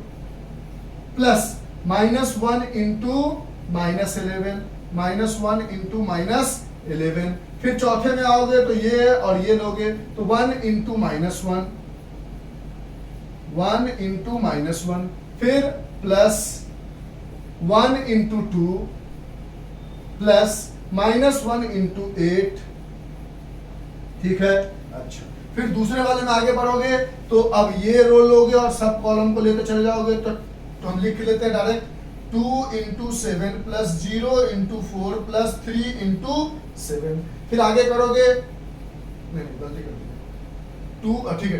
plus minus 1 into minus 11 minus 1 into minus 11। फिर चौथे में आओगे तो ये और ये लोगे तो 1 इंटू माइनस 1 1 इंटू माइनस 1, फिर plus 1 into 2 plus minus 1 into 8। ठीक है, अच्छा फिर दूसरे वाले में आगे बढ़ोगे तो अब ये रो लोगे और सब कॉलम को लेकर चले जाओगे तो हम लिख लेते हैं direct 2 into 7 plus 0 into 4 plus 3 into 7। फिर आगे करोगे, नहीं गलती कर दी 2, ठीक है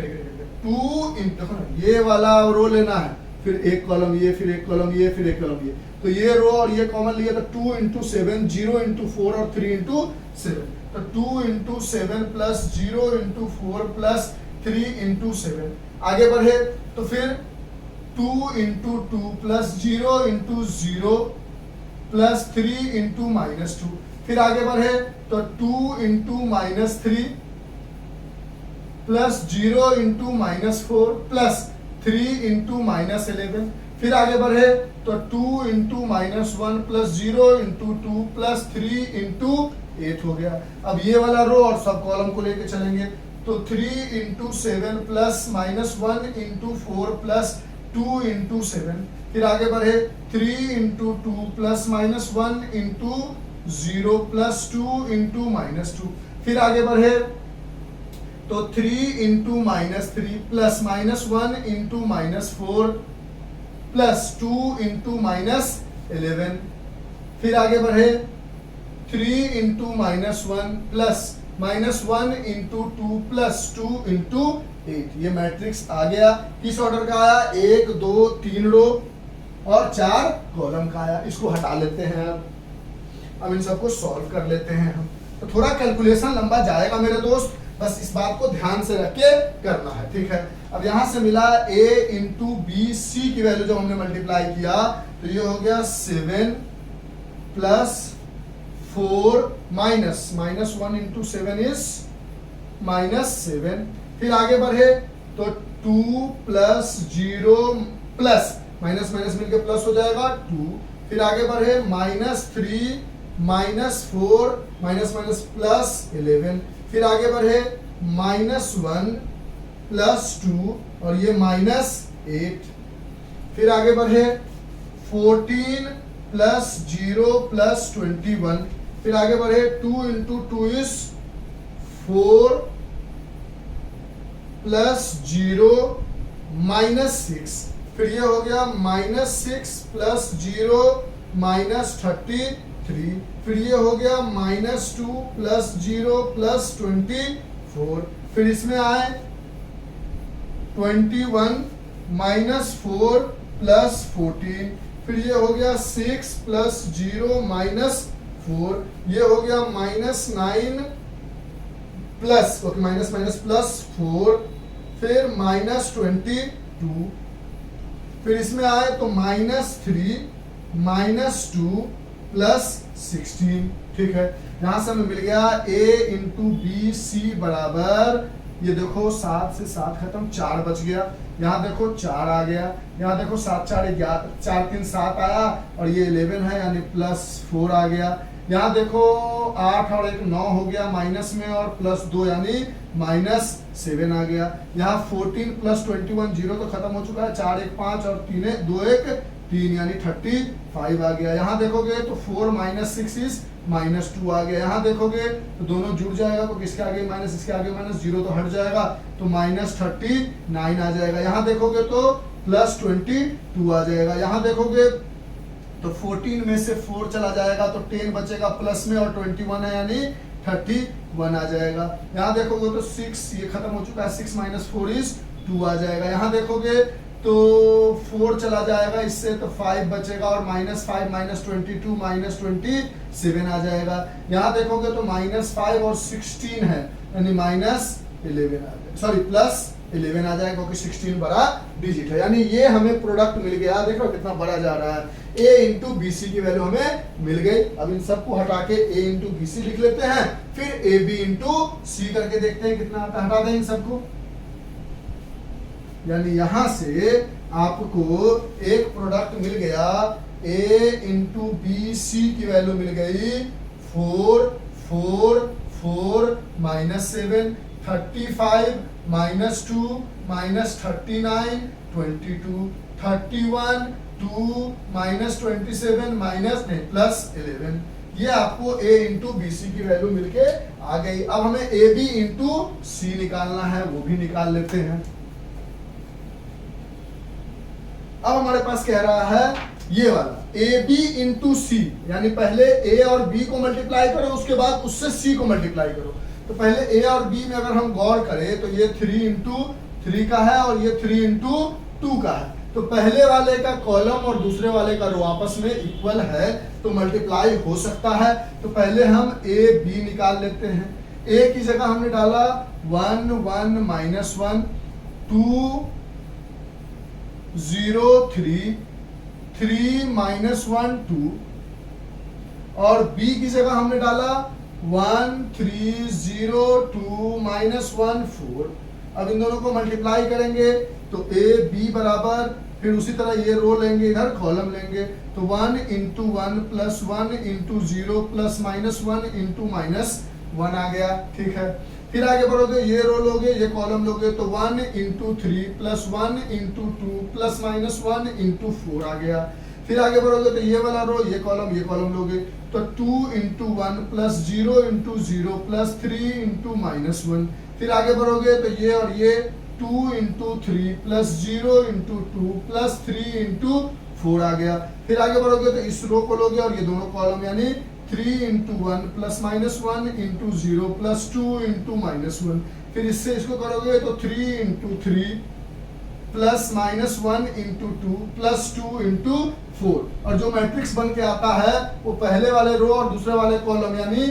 2 इंटू, देखो ना ये वाला रो लेना है, फिर एक कॉलम ये, फिर एक कॉलम ये, फिर एक कॉलम ये, तो ये रो और ये कॉमन लिया तो 2 इंटू 7 0 इंटू 4 और 3 इंटू 7, तो 2 into 7 plus 0 into 4 plus 3 into 7। आगे बढ़े तो फिर 2 into 2 plus 0 into 0 plus 3 into minus 2। फिर आगे बढ़े तो 2 into minus 3 plus 0 into minus 4 plus 3 into minus 11। फिर आगे बढ़े तो 2 into minus 1 plus 0 into 2 plus 3 into 8 हो गया। अब ये वाला रो और सब कॉलम को लेके चलेंगे तो 3 into 7 plus minus 1 into 4 plus 2 into 7। फिर आगे बढ़े 3 into 2 plus minus 1 into 0 plus 2 into minus 2। फिर आगे बढ़े तो 3 into minus 3 plus minus 1 into minus 4 plus 2 into minus 11। फिर आगे बढ़े 3 into minus 1 plus minus 1 into 2 plus 2 into 8। ये मैट्रिक्स आ गया। किस ऑर्डर का आया, 1 2 3 रो और 4 कॉलम का आया। इसको हटा लेते हैं, अब इन सबको सॉल्व कर लेते हैं हम। तो थोड़ा कैलकुलेशन लंबा जाएगा मेरे दोस्त, बस इस बात को ध्यान से रख के करना है, ठीक है। अब यहां से मिला a इंटू बी सी की वैल्यू जब हमने मल्टीप्लाई किया तो ये हो गया 7 plus 4 minus 1 into 7 is minus 7। फिर आगे बढ़े तो 2 प्लस 0 प्लस माइनस माइनस मिलकर प्लस हो जाएगा 2। फिर आगे बढ़े minus 3 minus 4 minus minus plus 11। फिर आगे बढ़े माइनस 1 प्लस 2 और ये माइनस 8। फिर आगे बढ़े 14 प्लस 0 प्लस 21। फिर आगे बढ़े 2 इंटू 2 इज 4 प्लस 0 -6, फिर ये हो गया -6 प्लस 0 -33, फिर ये हो गया -2 प्लस 0 प्लस 24, फिर इसमें आए 21 -4 प्लस 14, फिर ये हो गया 6 प्लस 0 -4, ये हो गया -9 प्लस प्लस 4, फिर -22, फिर इसमें आए तो -3 -2 प्लस 16, ठीक है। यहां से हमें मिल गया a इंटू बी सी बराबर, ये देखो 7 से 7 खत्म, 4 बच गया, यहाँ देखो 4 आ गया, यहाँ देखो 7 4 11, 4 3 7 आया और ये 11 है यानी +4 आ गया, यहाँ देखो 8 और 1 9 हो गया माइनस में और +2 यानी -7 आ गया, यहाँ 14 प्लस 21 0 तो खत्म हो चुका है, 4 1 5 और 3 2 1 3 यानी 35 आ गया, यहाँ देखोगे तो 4 -6 इज -2 आ गया, यहाँ देखोगे तो दोनों जुड़ जाएगा तो किसके आगे माइनस, इसके आगे माइनस, 0 तो हट जाएगा तो -39 आ जाएगा, यहाँ देखोगे तो +22 आ जाएगा, यहाँ देखोगे तो 14 में से 4 चला जाएगा तो 10 बचेगा प्लस में और 21 है यानी 31 आ जाएगा, यहाँ देखोगे तो 6 ये खत्म हो चुका है, 6 -4 इज 2 आ जाएगा, यहाँ देखोगे तो 4 चला जाएगा इससे तो 5 बचेगा और -5 -22 -27 आ जाएगा, यहाँ देखोगे तो -5 और 16 है यानी -11 आ जाएगा, सॉरी +11 आ जाएगा क्योंकि 16 बड़ा डिजिट है, यानी ये हमें प्रोडक्ट मिल गया, देख लो कितना बड़ा जा रहा है, a इंटू बी सी की वैल्यू हमें मिल गई। अब इन सबको हटा के a इंटू बी सी लिख लेते हैं, फिर ए बी इंटू सी करके देखते हैं कितना आता है, हटा दें इन सबको, यानी यहां से आपको एक प्रोडक्ट मिल गया, a इंटू बी सी की वैल्यू मिल गई 4 4 4 -7 35 -2 -39 22 31 2 -27 +11, ये आपको a इंटू बी सी की वैल्यू मिलके आ गई। अब हमें ए बी इंटू सी निकालना है, वो भी निकाल लेते हैं। अब हमारे पास कह रहा है ये वाला ए बी इंटू सी, यानी पहले ए और बी को मल्टीप्लाई करो, उसके बाद उससे सी को मल्टीप्लाई करो। तो पहले ए और बी में अगर हम गौर करें तो ये 3 इंटू 3 का है और ये 3 इंटू 2 का है, तो पहले वाले का कॉलम और दूसरे वाले का रो आपस में इक्वल है तो मल्टीप्लाई हो सकता है। तो पहले हम ए बी निकाल लेते हैं, ए की जगह हमने डाला 1 1 -1 2 0 3 3 -1 2 और b की जगह हमने डाला 1 3 0 2 -1 4। अब इन दोनों को मल्टीप्लाई करेंगे तो a b बराबर, फिर उसी तरह ये रो लेंगे, इधर कॉलम लेंगे तो 1 into 1 plus 1 into 0 plus -1 into -1 आ गया, ठीक है। फिर आगे बढ़ोगे, ये रो लोगे ये कॉलम लोगे तो 1 into 3 plus 1 into 2 plus -1 into 4 आ गया। फिर आगे बढ़ोगे तो ये वाला रो ये कॉलम लोगे तो 2 into 1 plus 0 into 0 plus 3 into -1। फिर आगे बढ़ोगे तो ये और ये 2 into 3 plus 0 into 2 plus 3 into 4 आ गया। फिर आगे बढ़ोगे तो इस रो को लोगे और ये दोनों कॉलम यानी 3 into 1 plus -1 into 0 plus 2 into -1। फिर इससे इसको करोगे तो 3 into 3 plus -1 into 2 plus 2 into 4 और जो मैट्रिक्स बन के आता है वो पहले वाले रो और दूसरे वाले कॉलम यानी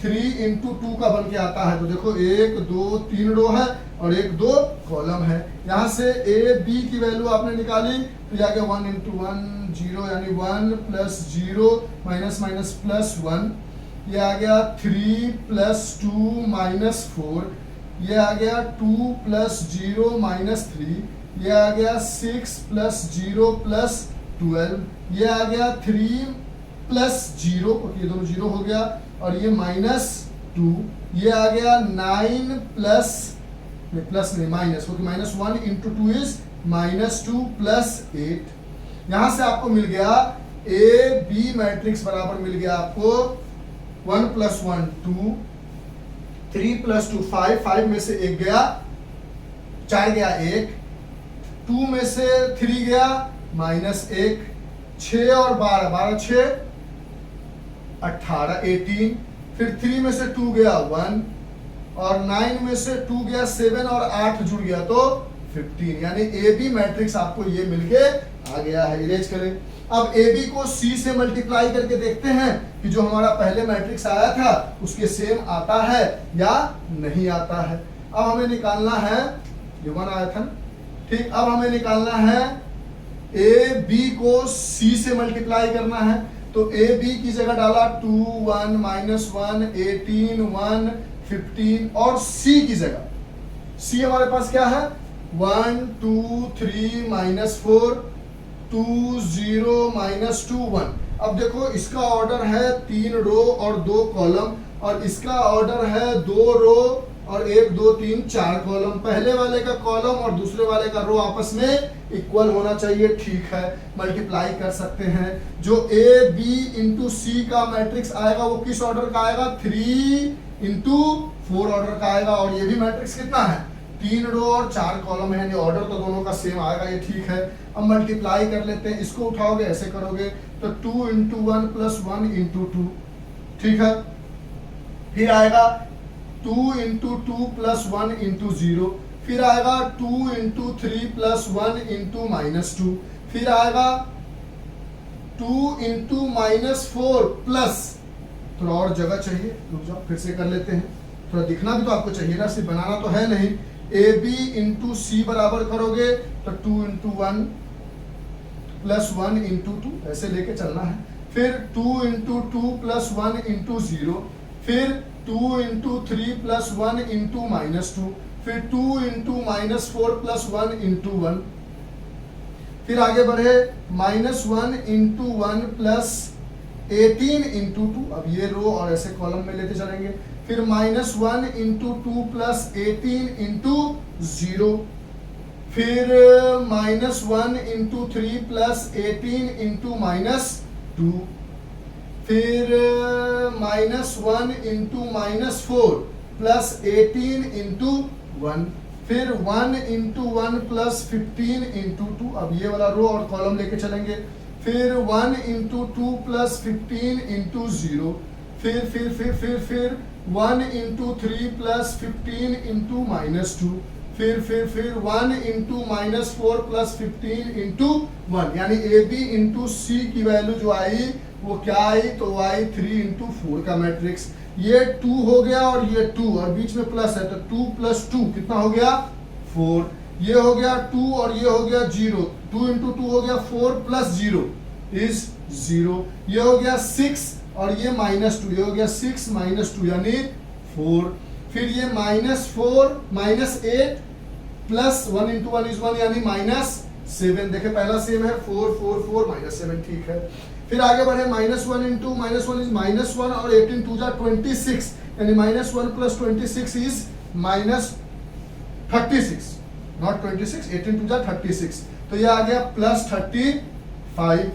3 इंटू 2 का बन के आता है। तो देखो 1 2 3 रो है और 1 2 कॉलम है। यहाँ से ए बी की वैल्यू आपने निकाली तो जाके 1 इंटू 1 0 यानी 1 प्लस 0 माइनस माइनस प्लस 1, ये आ गया 3 प्लस 2 -4, ये आ गया 2 प्लस 0 -3, ये आ गया 6 प्लस 0 प्लस 12, ये आ गया 3 प्लस 0 क्योंकि ये दोनों 0 हो गया और ये -2, ये आ गया 9 प्लस नहीं माइनस क्योंकि -1 इंटू 2 इज -2 प्लस 8। यहां से आपको मिल गया ए बी मैट्रिक्स बराबर मिल गया आपको 1 प्लस 1 2, 3 प्लस 2 5, 5 में से एक गया 4 गया 1, 2 में से 3 गया -1, 6 और 12, 12 6 18, 18, फिर 3 में से 2 गया 1 और 9 में से 2 गया 7 और 8 जुड़ गया तो 15, यानी ए बी मैट्रिक्स आपको ये मिलके आ गया है। इरेज करें। अब ए बी को सी से मल्टीप्लाई करके देखते हैं कि जो हमारा पहले मैट्रिक्स आया था उसके सेम आता है या नहीं आता है। अब हमें निकालना है, ये 1 आया था ना, ठीक। अब हमें निकालना है ए बी को सी से मल्टीप्लाई करना है, तो ए बी की जगह डाला 2 1 -1 18 1 15 और सी की जगह सी हमारे पास क्या है 1 2 3 -4 2 0 -2 1। अब देखो इसका ऑर्डर है 3 रो और 2 कॉलम और इसका ऑर्डर है 2 रो और 1 2 3 4 कॉलम। पहले वाले का कॉलम और दूसरे वाले का रो आपस में इक्वल होना चाहिए, ठीक है, मल्टीप्लाई कर सकते हैं। जो ए बी इंटू सी का मैट्रिक्स आएगा वो किस ऑर्डर का आएगा 3 इंटू 4 ऑर्डर का आएगा। और ये भी मैट्रिक्स कितना है 3 रो और 4 कॉलम है, ऑर्डर तो दोनों का सेम आएगा, ये ठीक है। अब मल्टीप्लाई कर लेते हैं, इसको उठाओगे ऐसे करोगे तो 2 इंटू 1 प्लस 1 इंटू 2, ठीक है। फिर आएगा 2 इंटू 2 प्लस 1 इंटू 0, फिर आएगा 2 इंटू 3 प्लस 1 इंटू -2, फिर आएगा 2 इंटू -4 प्लस, थोड़ा और जगह चाहिए, रुक जाओ फिर से कर लेते हैं, थोड़ा दिखना भी तो आपको चाहिए ना, सिर्फ बनाना तो है नहीं। ए बी इंटू सी बराबर करोगे तो 2 इंटू 1 प्लस 1 इंटू 2 ऐसे लेके चलना है। फिर 2 इंटू 2 प्लस 1 इंटू 0, फिर 2 इंटू 3 प्लस 1 इंटू -2, फिर 2 इंटू -4 प्लस 1 इंटू 1, फिर आगे बढ़े -1 इंटू 1 प्लस 18 इंटू 2, अब ये रो और ऐसे कॉलम में लेते चलेंगे। फिर -1 इंटू 2 प्लस 18 इंटू 0, फिर -1 इंटू 3 प्लस 18 इंटू -2, फिर -1 इंटू -4 प्लस 18 इंटू 1, फिर 1 इंटू 1 प्लस 15 इंटू 2, अब ये वाला रो और कॉलम लेके चलेंगे। फिर 1 इंटू 2 प्लस 15 इंटू 0, फिर 1 इंटू 3 प्लस 15 इंटू -2, फिर 1 इंटू -4 प्लस 15 इंटू 1, यानी ए बी इंटू सी की वैल्यू जो आई वो क्या आई तो आई 3 इंटू 4 का मैट्रिक्स। ये 2 हो गया और ये 2 और बीच में प्लस है तो 2 प्लस 2 कितना हो गया 4, ये हो गया 2 और ये हो गया 0, 2 इंटू 2 हो गया 4 प्लस 0 इज 0, ये हो गया 6 और ये -2, ये हो गया 6 -2 यानी 4, फिर ये -4 -8 प्लस 1 इंटू 1 इज 1 यानी -7, देखे पहला सेम है 4 4 4 -7, ठीक है। फिर आगे बढ़े -1 इंटू -1 इज -1 और 18 2 जा 26 यानी -1 प्लस 26 इज -36, नॉट 26, 18 2 जा 36, तो ये आ गया +35।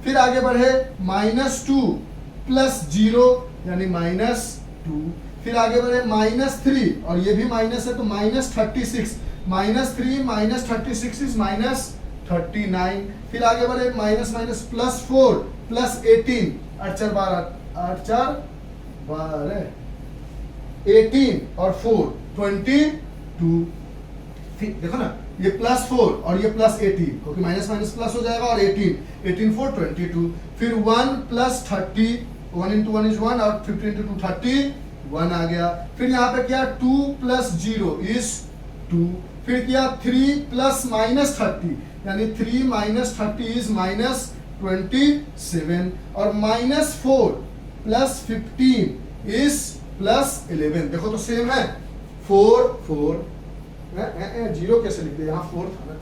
फिर आगे बढ़े -2 प्लस 0 यानी -2, फिर आगे बढ़े -3 और ये भी माइनस है तो -36, -3 -36 इज -39, फिर आगे बढ़े +4 प्लस 18 8 4 12 18 और 4 22, देखो ना ये +4 और ये +18 क्योंकि माइनस माइनस प्लस हो जाएगा और 18 4 22, फिर 1 प्लस 30, 1 इंटू 1 इज 1 और 15 इंटू 2 31 आ गया। फिर यहाँ पे क्या 2 प्लस 0 इज 2, फिर क्या 3 प्लस -30 यानी 3 -30 इज -27 और -4 प्लस 15 इज +11, देखो तो सेम है 4 4 0 कैसे लिख दिया यहाँ 4 था ना,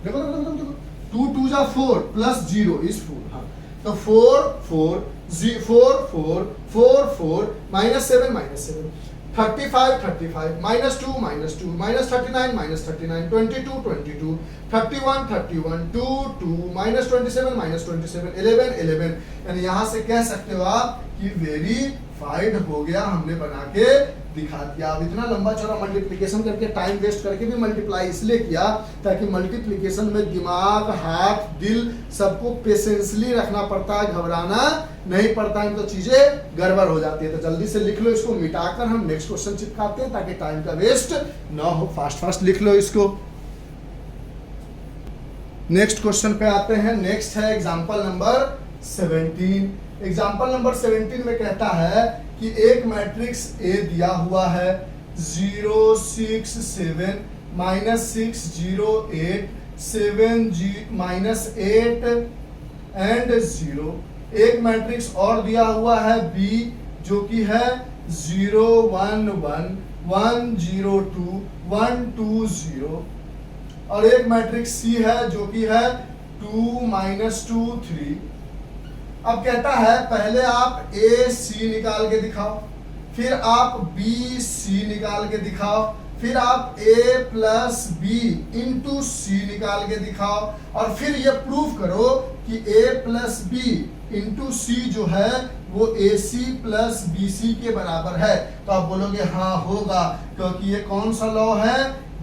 देखो देखो देखो देखो 2 2 जा 4 प्लस 0 इज 4, हाँ तो 4 4 4 4 4 4 -7 -7 35 35 -2 -2 -39 -39 22 22 31 31 2 2 -27 -27 11 11। यानी यहां से कह सकते हो आप कि वेरीफाइड हो गया, हमने बना के दिखा दिया। अब इतना लंबा चौड़ा मल्टीप्लिकेशन करके टाइम वेस्ट करके भी मल्टीप्लाई इसलिए किया ताकि मल्टीप्लिकेशन में दिमाग, हाथ, दिल सबको पेशेंसली रखना पड़ता है, घबराना नहीं पड़ता है, तो चीजें गड़बड़ हो जाती है। तो जल्दी से लिख लो इसको, मिटाकर हम नेक्स्ट क्वेश्चन चिपकाते हैं ताकि टाइम का वेस्ट ना हो। फास्ट फास्ट लिख लो इसको। नेक्स्ट क्वेश्चन पे आते हैं। नेक्स्ट है एग्जांपल नंबर 17। एग्जांपल नंबर 17 में कहता है कि एक मैट्रिक्स ए दिया हुआ है 0 6 7 -6 0 8 7 -8 एंड 0। एक मैट्रिक्स और दिया हुआ है बी जो कि है 0 1 1 1 0 2 1 2 0, और एक मैट्रिक्स सी है जो कि है 2 -2 3। अब कहता है पहले आप ए सी निकाल के दिखाओ, फिर आप बी सी निकाल के दिखाओ, फिर आप ए प्लस बी इंटू सी निकाल के दिखाओ, और फिर ये प्रूफ करो कि ए प्लस बी इंटू सी जो है वो ए सी प्लस बी सी के बराबर है। तो आप बोलोगे हाँ होगा, क्योंकि ये कौन सा लॉ है?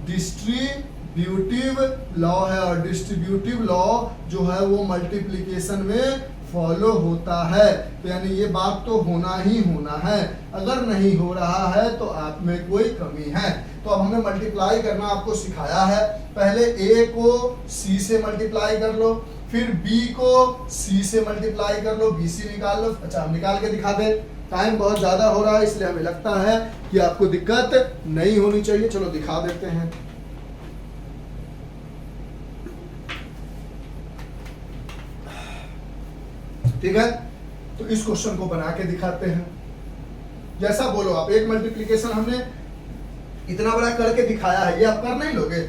डिस्ट्रीब्यूटिव लॉ है, और डिस्ट्रीब्यूटिव लॉ जो है वो मल्टीप्लिकेशन में फॉलो होता है। तो यानी ये बात तो होना ही होना है, अगर नहीं हो रहा है तो आप में कोई कमी है। तो अब हमने मल्टीप्लाई करना आपको सिखाया है। पहले ए को सी से मल्टीप्लाई कर लो, फिर बी को सी से मल्टीप्लाई कर लो, बी सी निकाल लो। अच्छा हम निकाल के दिखा दे, टाइम बहुत ज्यादा हो रहा है इसलिए हमें लगता है कि आपको दिक्कत नहीं होनी चाहिए। चलो दिखा देते हैं। ठीक है, तो इस क्वेश्चन को बना के दिखाते हैं। जैसा बोलो आप, एक मल्टीप्लिकेशन हमने इतना बड़ा करके दिखाया है, ये आप कर नहीं लोगे।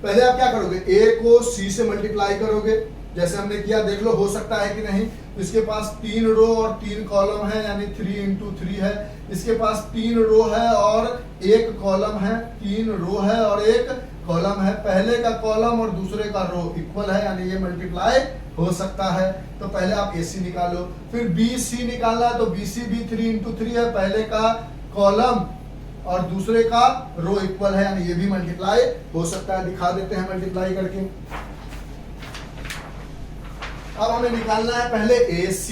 पहले आप क्या करोगे? ए को सी से मल्टीप्लाई करोगे, जैसे हमने किया। देख लो हो सकता है कि नहीं। इसके पास 3 रो और 3 कॉलम है, यानी 3 × 3 है। इसके पास 3 रो है और 1 कॉलम है, 3 रो है और 1 कॉलम है। पहले का कॉलम और दूसरे का रो इक्वल है, यानी ये मल्टीप्लाई हो सकता है। तो पहले आप AC निकालो, फिर BC निकालना है तो BC भी 3 × 3 है। पहले का कॉलम और दूसरे का रो इक्वल है, यानी ये भी मल्टीप्लाई हो सकता है। दिखा देते हैं मल्टीप्लाई करके। अब हमें निकालना है पहले AC।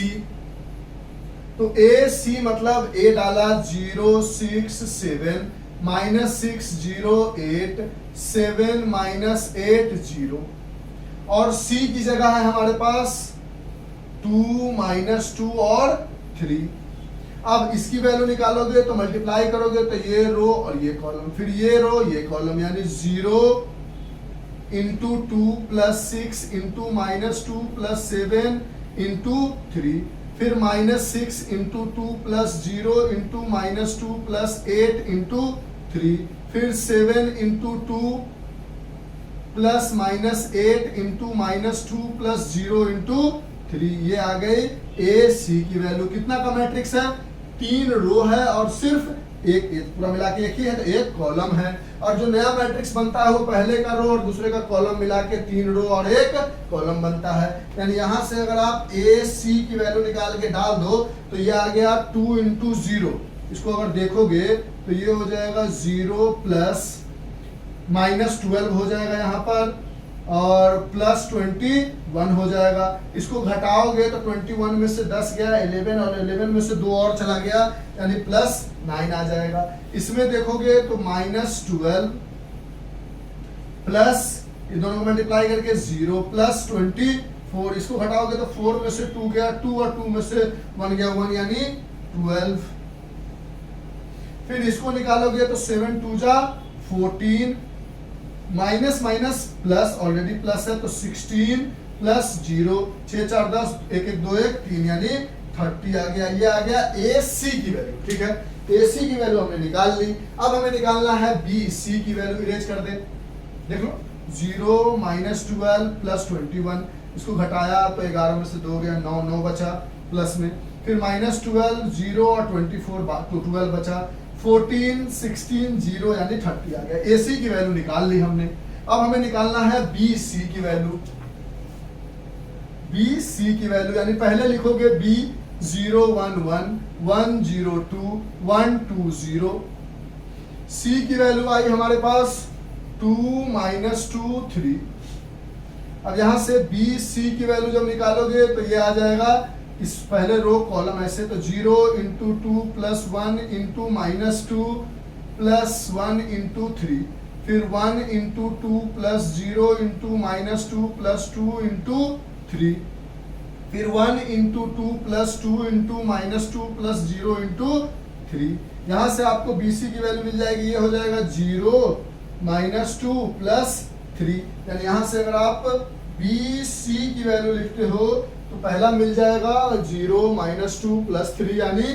तो AC मतलब A डाला 0 6 7 -6 0 8 7 -8 0, और C की जगह है हमारे पास 2 -2 और 3। अब इसकी वैल्यू निकालोगे तो मल्टीप्लाई करोगे तो ये रो और ये कॉलम, फिर ये रो ये कॉलम, यानी 0 × 2 + 6 × -2 + 7 × 3, फिर -6 × 2 + 0 × -2 + 8 × 3, फिर 7 × 2 +- 8 × -2 + 0 × 3। ये आ गई AC की वैल्यू। कितना का मैट्रिक्स है? 3 रो है और सिर्फ एक पूरा मिला के एक ही है, तो एक कॉलम है। और जो नया मैट्रिक्स बनता है वो पहले का रो और दूसरे का कॉलम मिला के 3 रो और 1 कॉलम बनता है। यानी यहां से अगर आप AC की वैल्यू निकाल के डाल दो तो ये आ गया 2 × 0। इसको अगर देखोगे तो ये हो जाएगा 0 + -12 हो जाएगा यहाँ पर, और +21 हो जाएगा। इसको घटाओगे तो 21 में से 10 गया 11, और 11 में से 2 और चला गया, यानी +9 आ जाएगा। इसमें देखोगे तो -12 प्लस ये दोनों को मल्टीप्लाई करके 0 + 24, इसको घटाओगे तो 4 में से 2 गया 2, और 2 में से 1 गया 1, यानी 12। फिर इसको निकालोगे तो 7 × 2 = 14, माइनस प्लस, ऑलरेडी प्लस है तो 16 + 0, 6 4 10, 1 1 2 1 3, यानी 30 आ गया। ये आ गया AC की वैल्यू। ठीक है, AC की वैल्यू हमने निकाल ली। अब हमें निकालना है BC की वैल्यू। इरेज कर दे, देख लो 0 -12 + 21, इसको घटाया तो 11 में से 2 गया 9 बचा प्लस में, फिर -12 0 और 24 तो 12 बचा, 14, 16, 0 यानी 30 आ गया। AC की वैल्यू निकाल ली हमने। अब हमें निकालना है BC की वैल्यू। BC की वैल्यू यानी पहले लिखोगे B 0 1 1 1 0 2 1 2 0। C की वैल्यू आई हमारे पास 2 -2 3। अब यहां से BC की वैल्यू जब निकालोगे तो ये आ जाएगा इस पहले रो कॉलम ऐसे, तो 0 × 2 + 1 × -2 + 1 × 3, फिर 1 × 2 + 0 × -2 + 2 × 3, फिर 1 × 2 + 2 × -2 + 0 × 3। यहां से आपको BC की वैल्यू मिल जाएगी, ये हो जाएगा 0 -2 + 3। यानी यहां से अगर आप BC की वैल्यू लिखते हो तो पहला मिल जाएगा 0 -2 + 3 यानी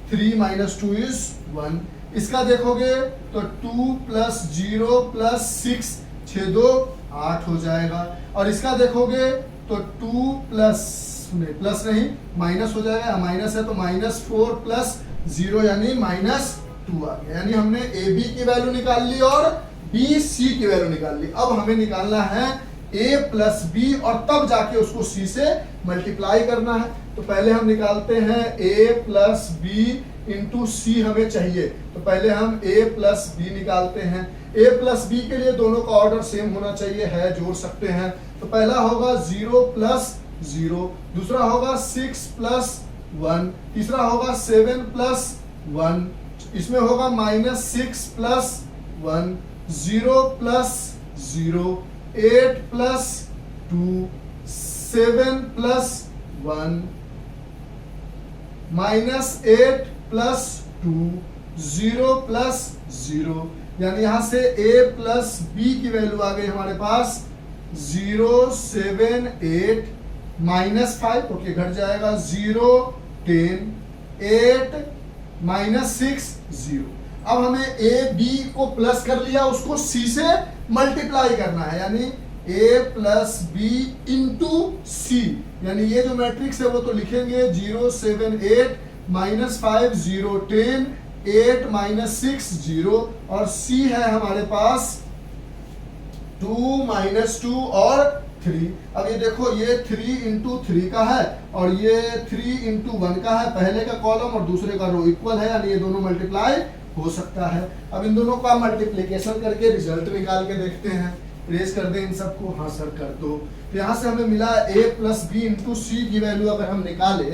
3 - 2 = 1। इसका देखोगे तो 2 + 0 + 6 6 2 8 हो जाएगा। और इसका देखोगे तो 2 प्लस नहीं माइनस हो जाएगा, माइनस है तो -4 + 0 यानी -2 आ गया। यानी हमने AB की वैल्यू निकाल ली और BC की वैल्यू निकाल ली। अब हमें निकालना है A + B और तब जाके उसको C से मल्टीप्लाई करना है। तो पहले हम निकालते हैं A + B × C हमें चाहिए, तो पहले हम A + B निकालते हैं। A + B के लिए दोनों का ऑर्डर सेम होना चाहिए, है जोड़ सकते हैं। तो पहला होगा 0 + 0, दूसरा होगा 6 + 1, तीसरा होगा 7 + 1, इसमें होगा -6 + 1, 0 + 0, 8 + 2, 7 + 1, -8 + 2, 0 + 0। यानी यहां से A + B की वैल्यू आ गई हमारे पास 0 7 8 -5, ओके घट जाएगा 0 10 8 -6 0। अब हमें A B को प्लस कर लिया, उसको C से मल्टीप्लाई करना है, यानी A + B × C। यानी ये जो मैट्रिक्स है वो तो लिखेंगे 0 7 8 -5 0 10 8 -6 0, और C है हमारे पास 2 -2 और 3। अब ये देखो ये 3 × 3 का है और ये 3 × 1 का है, पहले का कॉलम और दूसरे का रो इक्वल है, यानी ये दोनों मल्टीप्लाई हो सकता है। अब इन दोनों का मल्टीप्लिकेशन करके रिजल्ट निकाल के देखते हैं। रेस कर दें इन सबको, हाँ सर कर दो। तो यहाँ से हमें मिला A + B × C की वैल्यू अगर हम निकाले,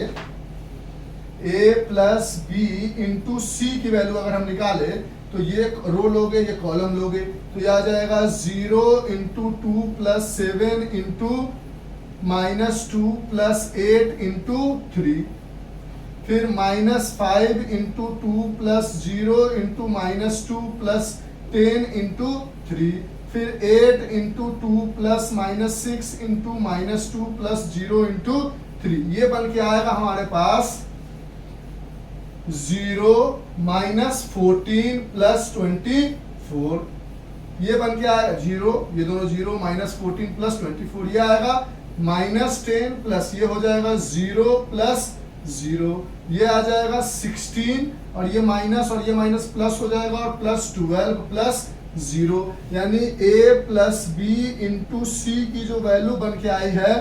A + B × C की वैल्यू अगर हम निकाले तो ये रो लोगे, ये कॉलम लोगे, तो ये आ जाएगा 0 × 2 + 7 × -2 + 8 × 3, फिर -5 × 2 + 0 × -2 + 10 × 3, फिर 8 × 2 + -6 × -2 + 0 × 3। ये बन के आएगा हमारे पास 0 -14 + 24। ये बन के आएगा 0, ये दोनों 0 -14 + 24, ये आएगा -10 प्लस ये हो जाएगा 0 + 0, ये आ जाएगा 16 और ये माइनस और ये माइनस प्लस हो जाएगा और +12 + 0। यानी A + B × C की जो वैल्यू बन के आई है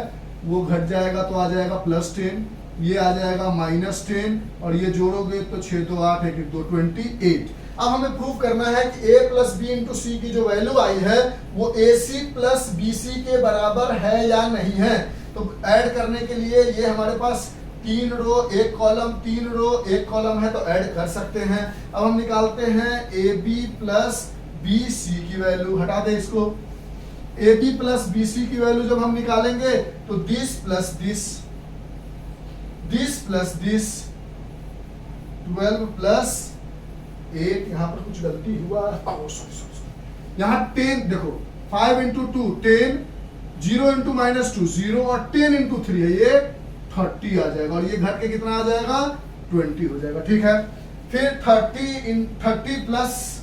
वो घट जाएगा तो आ जाएगा +10, ये आ जाएगा -10 और ये जोड़ोगे तो 6 2 8 1 2 28। अब हमें प्रूव करना है कि A + B × C की जो वैल्यू आई है वो AC + BC के बराबर है या नहीं है। तो ऐड करने के लिए ये हमारे पास 3 रो 1 कॉलम 3 रो 1 कॉलम है तो ऐड कर सकते हैं। अब हम निकालते हैं AB + BC की वैल्यू, हटा दे इसको। AB + BC की वैल्यू जब हम निकालेंगे तो this + this, this + this, 12 + 8, यहाँ पर कुछ गलती हुआ, यहाँ 10 देखो 5 × 2 10, 0 × -2 0 और 10 × 3 है, ये 30 आ जाएगा और ये घट के कितना आ जाएगा 20 हो जाएगा। ठीक है, फिर 30 +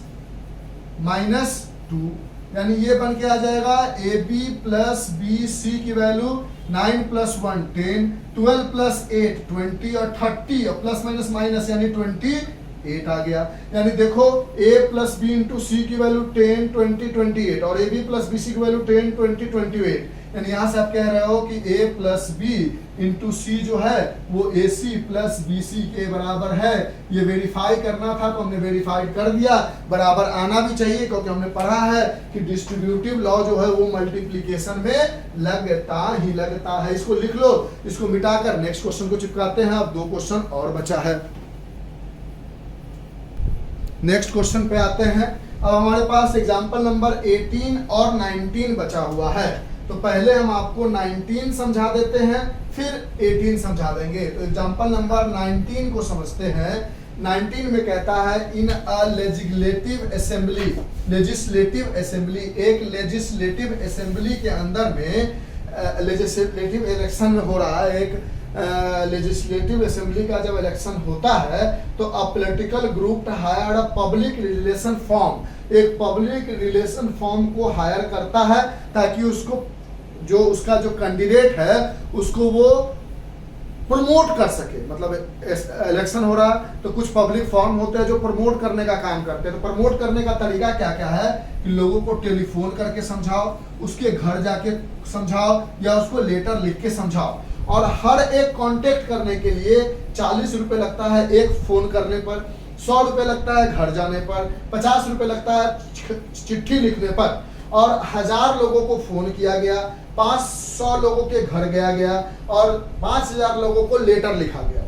-2 यानी ये बन के आ जाएगा AB + BC की वैल्यू 9 + 1 10, 12 + 8 20 और 30 और प्लस माइनस माइनस यानी 28 8 आ गया। यानी देखो a plus B into C की वैल्यू 10, 20, 28 और A B plus B C की वैल्यू 10, 20, 28। यानी यहाँ से आप कह रहे हो कि a प्लस बी इंटू सी जो है वो ए सी प्लस बी सी के बराबर है। ये वेरीफाई करना था तो हमने वेरीफाइड कर दिया। बराबर आना भी चाहिए क्योंकि हमने पढ़ा है कि डिस्ट्रीब्यूटिव लॉ जो है वो मल्टीप्लीकेशन में लगता है। इसको लिख लो, इसको मिटाकर नेक्स्ट क्वेश्चन को चिपकाते हैं। अब 2 क्वेश्चन और बचा है। नेक्स्ट क्वेश्चन पे आते हैं। अब हमारे पास एग्जांपल नंबर 18 और 19 बचा हुआ है। तो पहले हम आपको 19 समझा देते हैं, फिर 18 समझा देंगे। तो एग्जांपल नंबर 19 को समझते हैं। 19 में कहता है इन अ लेजिस्लेटिव असेंबली, एक लेजिस्लेटिव असेंबली के अंदर में लेजिस्लेटिव इलेक्शन हो रहा है। एक लेजिस्लेटिव असेंबली का जब इलेक्शन होता है तो a political group higher a public relation form, एक पब्लिक रिलेशन फॉर्म को हायर करता है ताकि उसको जो उसका जो कैंडिडेट है उसको वो प्रमोट कर सके। मतलब इलेक्शन हो रहा तो कुछ पब्लिक फॉर्म होते हैं जो प्रमोट करने का काम करते हैं। तो प्रमोट करने का तरीका क्या क्या है कि लोगों को टेलीफोन करके समझाओ, उसके घर जाके समझाओ या उसको लेटर लिख के समझाओ। और हर एक कांटेक्ट करने के लिए 40 रुपए लगता है एक फोन करने पर, 100 रुपए लगता है घर जाने पर, 50 रुपए लगता है चिट्ठी लिखने पर। और 1000 लोगों को फोन किया गया, 500 लोगों के घर गया और 5000 लोगों को लेटर लिखा गया।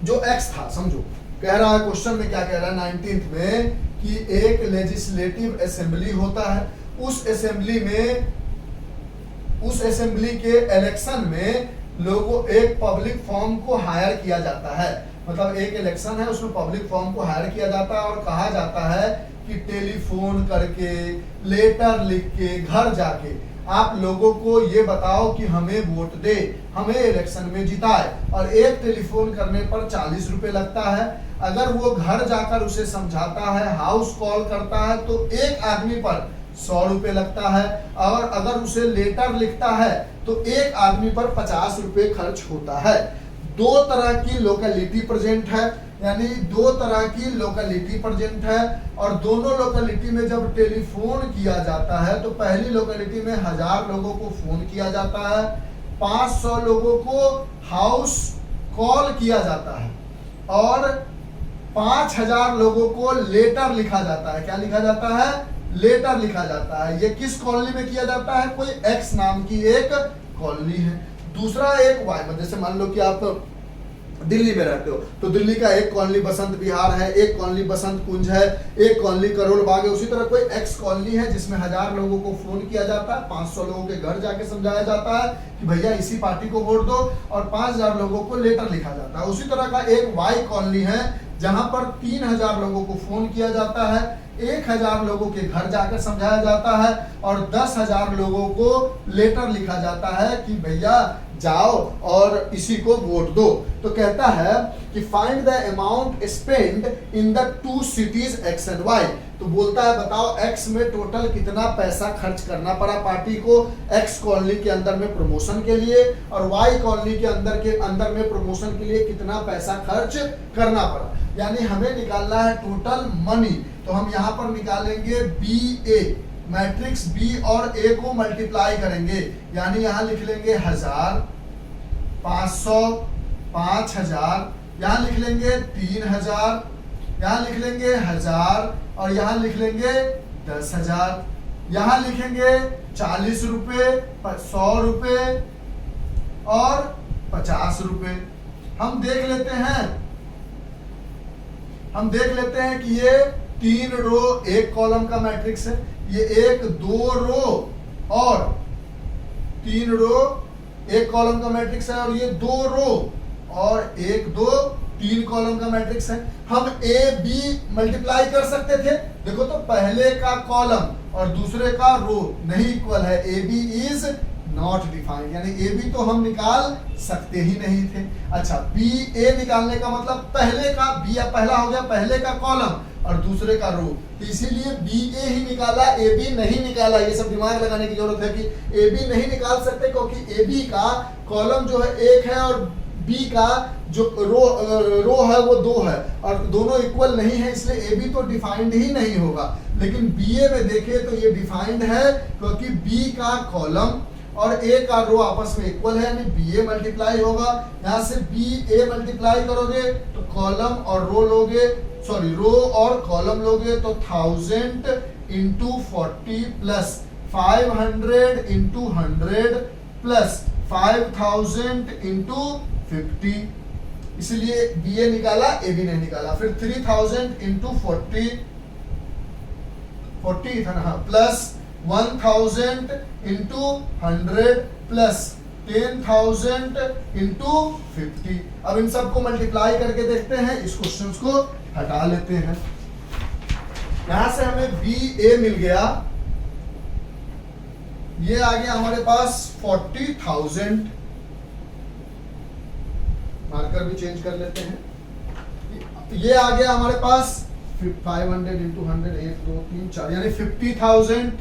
जो एक्स था, समझो कह रहा है क्वेश्चन में क्या कह रहा है 19th में कि एक लेजिस्लेटिव असेंबली होता है। उस असेंबली के इलेक्शन में लोगों एक पब्लिक फॉर्म को हायर किया जाता है। मतलब एक इलेक्शन है उसमें पब्लिक फॉर्म को हायर किया जाता है और कहा जाता है कि टेलीफोन करके, लेटर लिख के, घर जाके आप लोगों को ये बताओ कि हमें वोट दे, हमें इलेक्शन में जिताए। और एक टेलीफोन करने पर 40 रुपए लगता है। अगर वो घर जाकर उसे समझाता है, हाउस कॉल करता है तो एक आदमी पर 100 रुपए लगता है। और अगर उसे लेटर लिखता है तो एक आदमी पर 50 रुपए खर्च होता है। 2 तरह की लोकेलिटी प्रेजेंट है, यानी 2 तरह की लोकेलिटी प्रेजेंट है। और दोनों लोकेलिटी में जब टेलीफोन किया जाता है तो पहली लोकेलिटी में 1000 लोगों को फोन किया जाता है, 500 लोगों को हाउस कॉल किया जाता है और 5000 लोगों को लेटर लिखा जाता है। क्या लिखा जाता है? लेटर लिखा जाता है। ये किस कॉलोनी में किया जाता है? कोई एक्स नाम की एक कॉलोनी है। दूसरा एक वाई, जैसे मान लो कि आप दिल्ली में रहते हो तो दिल्ली का एक कॉलोनी बसंत विहार है, एक कॉलोनी बसंत कुंज है, एक कॉलोनी करोल बाग है। उसी तरह कोई एक्स कॉलोनी है जिसमें 1000 लोगों को फोन किया जाता है, 500 लोगों के घर जाके समझाया जाता है कि भैया इसी पार्टी को वोट दो और 5000 लोगों को लेटर लिखा जाता है। उसी तरह का एक वाई कॉलोनी है जहां पर 3000 लोगों को फोन किया जाता है, 1000 लोगों के घर जाकर समझाया जाता है और 10,000 लोगों को लेटर लिखा जाता है कि भैया जाओ और इसी को वोट दो। तो कहता है कि find the amount spend in the 2 cities X and Y। तो बोलता है बताओ X में टोटल कितना पैसा खर्च करना पड़ा पार्टी को X कॉलोनी के अंदर में प्रमोशन के लिए और Y कॉलोनी के अंदर में प्रमोशन के लिए कितना पैसा खर्च करना पड़ा। यानी हमें निकालना है टोटल मनी। तो हम यहाँ पर निकालेंगे BA, मैट्रिक्स B और A को मल्टीप्लाई करेंगे। यानी यहाँ लिख लेंगे 1000, 500, 5000, यहाँ लिख लेंगे 3000, यहाँ लिख लेंगे 1000 और यहाँ लिख लेंगे 10,000। यहाँ लिखेंगे 40 रुपए, 100 रुपए और 50 रुपए। हम देख लेते हैं कि ये 3 रो 1 कॉलम का मैट्रिक्स है, ये 1 2 रो और 3 रो 1 कॉलम का मैट्रिक्स है और ये 2 रो और 1 2 3 कॉलम का मैट्रिक्स है। हम ए बी मल्टीप्लाई कर सकते थे। देखो तो पहले का कॉलम और दूसरे का रो नहीं इक्वल है, A B is not defined, यानी ए बी तो हम निकाल सकते ही नहीं थे। अच्छा, बी ए निकालने का मतलब पहले का बी पहला हो गया, पहले का कॉलम और दूसरे का रो, तो इसीलिए बी ए ही निकाला, ए बी नहीं निकाला। ये सब दिमाग लगाने की जरूरत है कि ए बी नहीं निकाल सकते क्योंकि ए बी का कॉलम जो है 1 है और बी का जो रो है वो 2 है और दोनों इक्वल नहीं है, इसलिए ए बी तो डिफाइंड ही नहीं होगा। लेकिन बी ए में देखें तो ये डिफाइंड है, क्योंकि बी का कॉलम और ए का रो आपस में इक्वल है, यानी बी ए मल्टीप्लाई होगा। यहाँ से बी ए मल्टीप्लाई करोगे तो कॉलम और रो लोगे, सॉरी रो और कॉलम लोगे तो 1000 into 40 plus 500 into 100 plus 5000 into 50, इसलिए बी ए निकाला, ए बी नहीं निकाला। फिर 3000 इंटू 40 था ना, प्लस 1000 इंटू 100 प्लस 10,000 इंटू 50। अब इन सबको मल्टीप्लाई करके देखते हैं, इस क्वेश्चन को हटा लेते हैं। यहां से हमें बी ए मिल गया, ये आ गया हमारे पास 40,000, मार्कर भी चेंज कर लेते हैं। ये आ गया हमारे पास 500 इंटू 100, 1 2 3 4 यानी 50,000।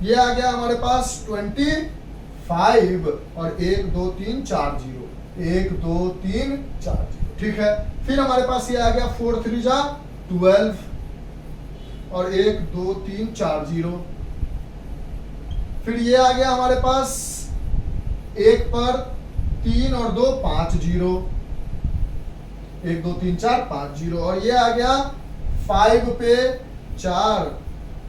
ये आ गया हमारे पास 25 और 1 2 3 4 0, 1 2 3 4 0, ठीक है। फिर हमारे पास ये आ गया 4 3 जा 12 और 1 2 3 4 0। फिर ये आ गया हमारे पास 1 पर 3 और 2 5 0, 1 2 3 4 5 0, और ये आ गया 5 पे 4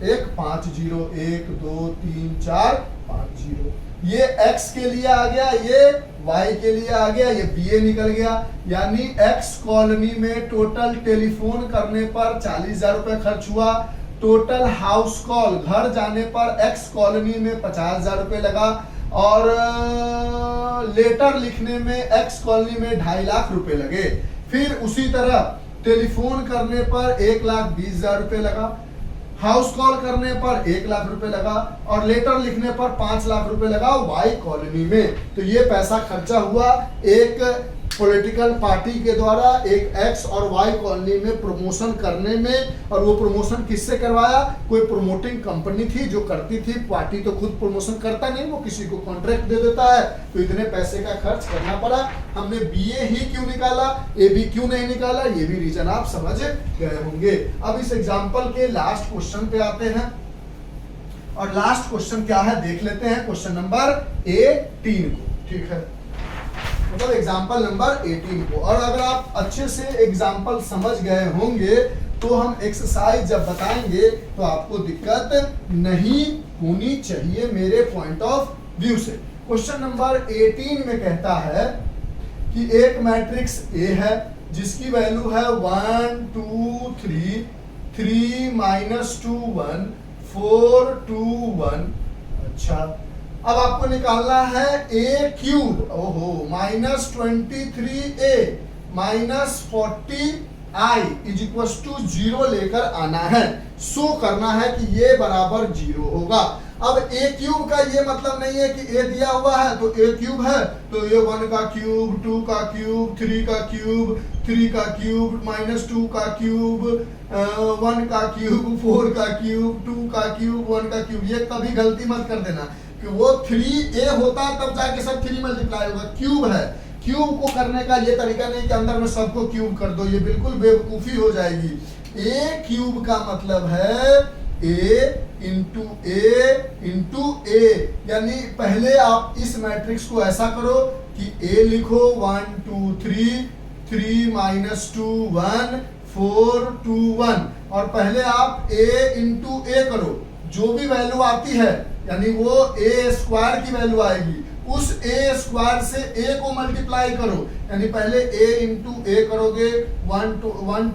1 5 0, 1 2 3 4 5 0। ये x के लिए आ गया, ये y के लिए आ गया, ये बी ए निकल गया। यानी x कॉलोनी में टोटल टेलीफोन करने पर 40,000 रुपए खर्च हुआ, टोटल हाउस कॉल घर जाने पर x कॉलोनी में 50,000 रुपए लगा, और लेटर लिखने में x कॉलोनी में 2.5 लाख रुपए लगे। फिर उसी तरह टेलीफोन करने पर 1,20,000 रुपए लगा, हाउस कॉल करने पर 1 लाख रुपए लगा, और लेटर लिखने पर 5 लाख रुपए लगा वाई कॉलोनी में। तो ये पैसा खर्चा हुआ एक पॉलिटिकल पार्टी के द्वारा एक एक्स और वाई कॉलोनी में प्रमोशन करने में। और वो प्रमोशन किससे करवाया? कोई प्रमोटिंग कंपनी थी जो करती थी, पार्टी तो खुद प्रमोशन करता नहीं, वो किसी को कॉन्ट्रैक्ट दे देता है। तो इतने पैसे का खर्च करना पड़ा। हमने बीए ही क्यों निकाला, ए बी क्यों नहीं निकाला, ये भी रीजन आप समझ गए होंगे। अब इस एग्जाम्पल के लास्ट क्वेश्चन पे आते हैं, और लास्ट क्वेश्चन क्या है देख लेते हैं, क्वेश्चन नंबर 18 को, ठीक है, मतलब एग्जाम्पल नंबर 18 को। और अगर आप अच्छे से एग्जाम्पल समझ गए होंगे तो हम एक्सरसाइज जब बताएंगे तो आपको दिक्कत नहीं होनी चाहिए मेरे पॉइंट ऑफ व्यू से। क्वेश्चन नंबर 18 में कहता है कि एक मैट्रिक्स ए है जिसकी वैल्यू है 1 2 3 3 -2 1 4 2 1। अच्छा, अब आपको निकालना है ए क्यूब, ओहो, -23a -40i is equal to 0 लेकर आना है। शो करना है कि ये बराबर 0 होगा। अब ए क्यूब का ये मतलब नहीं है कि ए दिया हुआ है तो ए क्यूब है, तो ये 1 का क्यूब, 2 का क्यूब, 3 का क्यूब, 3 का क्यूब, -2 का क्यूब, 1 का क्यूब, 4 का क्यूब, 2 का क्यूब, 1 का क्यूब। ये कभी गलती मत कर देना कि वो 3a होता है तब जाके सब 3 मल्टीप्लाई होगा। क्यूब है, क्यूब को करने का ये तरीका नहीं कि अंदर में सबको क्यूब कर दो, ये बिल्कुल बेवकूफी हो जाएगी। ए क्यूब का मतलब है a इंटू ए, यानी पहले आप इस मैट्रिक्स को ऐसा करो कि a लिखो 1 2 3 3 -2 1 4 2 1, और पहले आप a इंटू ए करो, जो भी वैल्यू आती है यानी वो ए स्क्वायर की वैल्यू आएगी, उस ए स्क्वायर से ए को मल्टीप्लाई करो, यानी पहले ए इंटू ए करोगे 1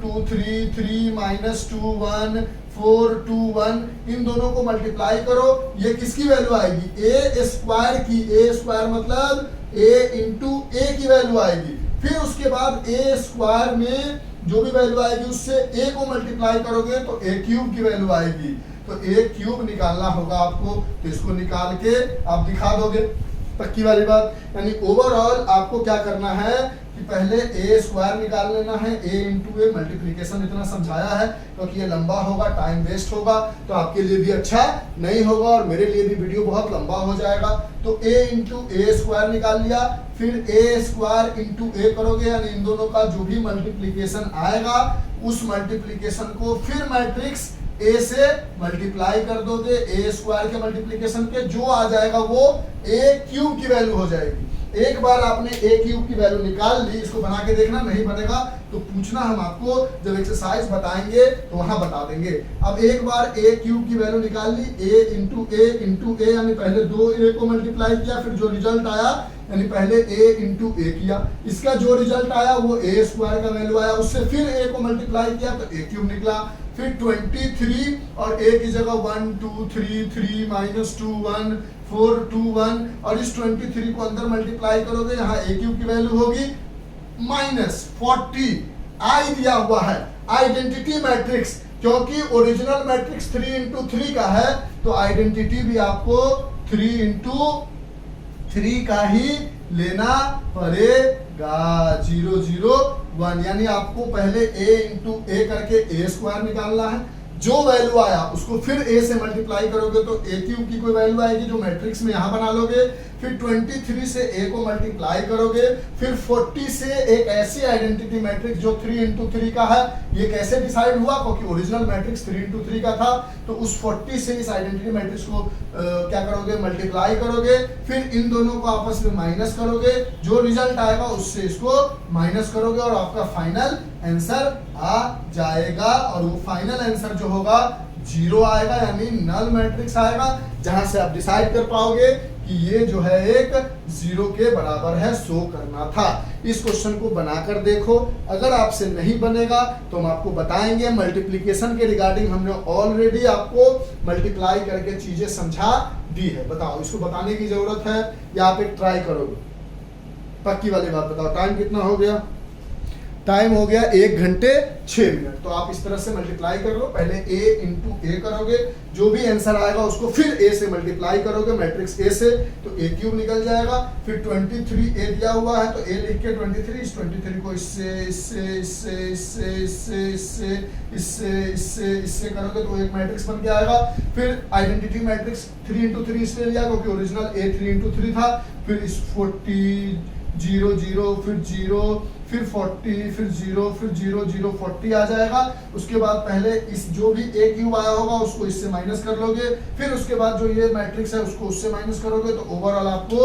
2 3 3 -2 1 4 2 1, इन दोनों को मल्टीप्लाई करो, ये किसकी वैल्यू आएगी? ए स्क्वायर की। ए स्क्वायर मतलब ए इंटू ए की वैल्यू आएगी। फिर उसके बाद ए स्क्वायर में जो भी वैल्यू आएगी उससे ए को मल्टीप्लाई करोगे तो ए क्यूब की वैल्यू आएगी। तो ए क्यूब निकालना होगा आपको, तो इसको निकाल के आप दिखा दोगे, पक्की वाली बात। यानी ओवरऑल आपको क्या करना है कि पहले ए स्क्वायर निकाल लेना है, ए इंटू ए मल्टीप्लीकेशन इतना समझाया है क्योंकि ये लंबा होगा, टाइम वेस्ट होगा, तो आपके लिए भी अच्छा नहीं होगा और मेरे लिए भी वीडियो बहुत लंबा हो जाएगा। तो ए इंटू ए स्क्वायर निकाल लिया, फिर ए स्क्वायर इंटू ए करोगे, यानी इन दोनों का जो भी मल्टीप्लीकेशन आएगा उस मल्टीप्लीकेशन को फिर मैट्रिक्स ए से मल्टीप्लाई कर दोगे, ए स्क्वायर के मल्टीप्लीकेशन के जो आ जाएगा वो ए क्यूब की वैल्यू हो जाएगी। एक बार आपने ए क्यूब की वैल्यू निकाल ली, इसको बना के देखना, नहीं बनेगा तो पूछना, हम आपको जब एक्सरसाइज बताएंगे तो वहां बता देंगे। अब एक बार ए क्यूब की वैल्यू निकाल ली, ए इंटू ए यानी पहले दो ए को मल्टीप्लाई किया, फिर जो रिजल्ट आया यानी पहले ए इंटू ए किया, इसका जो रिजल्ट आया वो ए स्क्वायर का वैल्यू आया, उससे फिर ए को मल्टीप्लाई किया तो ए क्यूब निकला, फिर 23 और ए की जगह 1 2 3 3 माइनस 2 1 4 2 1 और इस 23 को अंदर मल्टीप्लाई करोगे, यहाँ ए क्यूब की वैल्यू होगी -40। आई दिया हुआ है आइडेंटिटी मैट्रिक्स, क्योंकि ओरिजिनल मैट्रिक्स 3 इंटू 3 का है तो आइडेंटिटी भी आपको 3 इंटू 3 का ही लेना पड़ेगा। 0 0 1 यानी आपको पहले a इंटू ए करके ए स्क्वायर निकालना है, जो वैल्यू आया उसको फिर a से मल्टीप्लाई करोगे तो a क्यूब की कोई वैल्यू आएगी जो मैट्रिक्स में यहाँ बना लोगे, फिर 23 से a को मल्टीप्लाई करोगे, फिर 40 से एक ऐसी आइडेंटिटी मैट्रिक्स जो 3 इंटू 3 का है। ये कैसे डिसाइड हुआ, क्योंकि ओरिजिनल मैट्रिक्स 3 इंटू 3 का था, तो उस 40 से इस आइडेंटिटी मैट्रिक्स को क्या करोगे, मल्टीप्लाई करोगे, फिर इन दोनों को आपस में माइनस करोगे, जो रिजल्ट आएगा उससे इसको माइनस करोगे और आपका फाइनल आंसर आ जाएगा। और वो फाइनल आंसर जो होगा 0 आएगा, यानी नल मैट्रिक्स आएगा, जहां से आप डिसाइड कर पाओगे कि ये जो है एक 0 के बराबर है, शो करना था। इस क्वेश्चन को बनाकर देखो, अगर आपसे नहीं बनेगा तो हम आपको बताएंगे। मल्टीप्लिकेशन के रिगार्डिंग हमने ऑलरेडी आपको मल्टीप्लाई करके चीजें समझा दी है। बताओ, इसको बताने की जरूरत है या आप एक ट्राई करोगे? पक्की वाली बात बताओ, टाइम कितना हो गया? टाइम हो गया 1 घंटे 6 मिनट। तो आप इस तरह से मल्टीप्लाई कर लो, पहले a इंटू ए करोगे, जो भी आंसर आएगा उसको फिर a से मल्टीप्लाई करोगे मैट्रिक्स a से, तो a क्यूब निकल जाएगा। फिर 23 a दिया हुआ है तो a लिख के 23, इस 23 को इससे करोगे तो एक मैट्रिक्स बन के आएगा। फिर आइडेंटिटी मैट्रिक्स 3 इंटू 3 इसलिए लिया क्योंकि ओरिजिनल a 3 इंटू 3 था। फिर इस 40 0 0 फिर 0 फिर 40 फिर 0 फिर 0 0 40 आ जाएगा। उसके बाद पहले इस जो भी ए क्यूब आया होगा उसको इससे माइनस कर लोगे, फिर उसके बाद जो ये मैट्रिक्स है उसको उससे माइनस करोगे, तो ओवरऑल आपको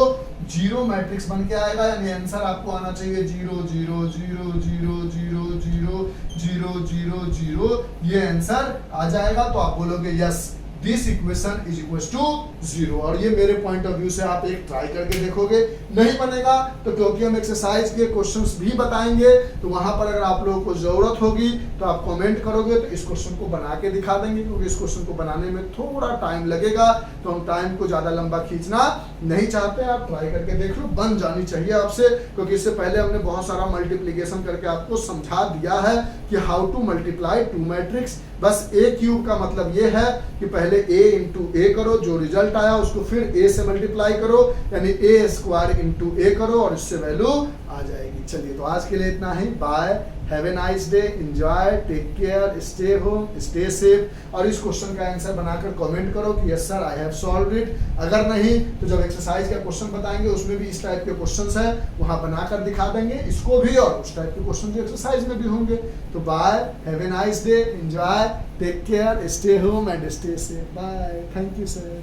0 मैट्रिक्स बन के आएगा। यानी आंसर आपको आना चाहिए 0 0 0 0 0 0 0 0 0, ये आंसर आ जाएगा। तो आप बोलोगे yes, this equation is equal to 0। और ये मेरे पॉइंट ऑफ व्यू से आप एक ट्राई करके देखोगे। नहीं बनेगा तो क्योंकि हम एक्सरसाइज के क्वेश्चंस भी बताएंगे, तो वहां पर अगर आप लोगों को जरूरत होगी तो आप कमेंट करोगे तो इस क्वेश्चन को बना के दिखा देंगे, क्योंकि इस क्वेश्चन को बनाने में थोड़ा टाइम लगेगा, तो हम टाइम को ज्यादा लंबा खींचना नहीं चाहते। आप ट्राई करके देख लो, बन जानी चाहिए आपसे, क्योंकि इससे पहले हमने बहुत सारा मल्टीप्लीकेशन करके आपको समझा दिया है कि हाउ टू मल्टीप्लाई 2 मैट्रिक्स। बस ए क्यूब का मतलब ये है कि पहले a इंटू ए करो, जो रिजल्ट आया उसको फिर a से मल्टीप्लाई करो, यानी a स्क्वायर इंटू ए करो और इससे वैल्यू आ जाएगी। चलिए, तो आज के लिए इतना ही। Bye, have a nice day, enjoy, take care, stay home, stay safe. और इस क्वेश्चन का आंसर बनाकर कमेंट करो कि yes sir I have solved it. अगर नहीं तो जब एक्सरसाइज का क्वेश्चन बताएंगे उसमें भी इस टाइप के क्वेश्चंस है, वहां बनाकर दिखा देंगे इसको भी, और उस टाइप के क्वेश्चन जो एक्सरसाइज में भी होंगे। तो bye, have a nice day, enjoy, take care, stay home and stay safe. Bye, thank you sir.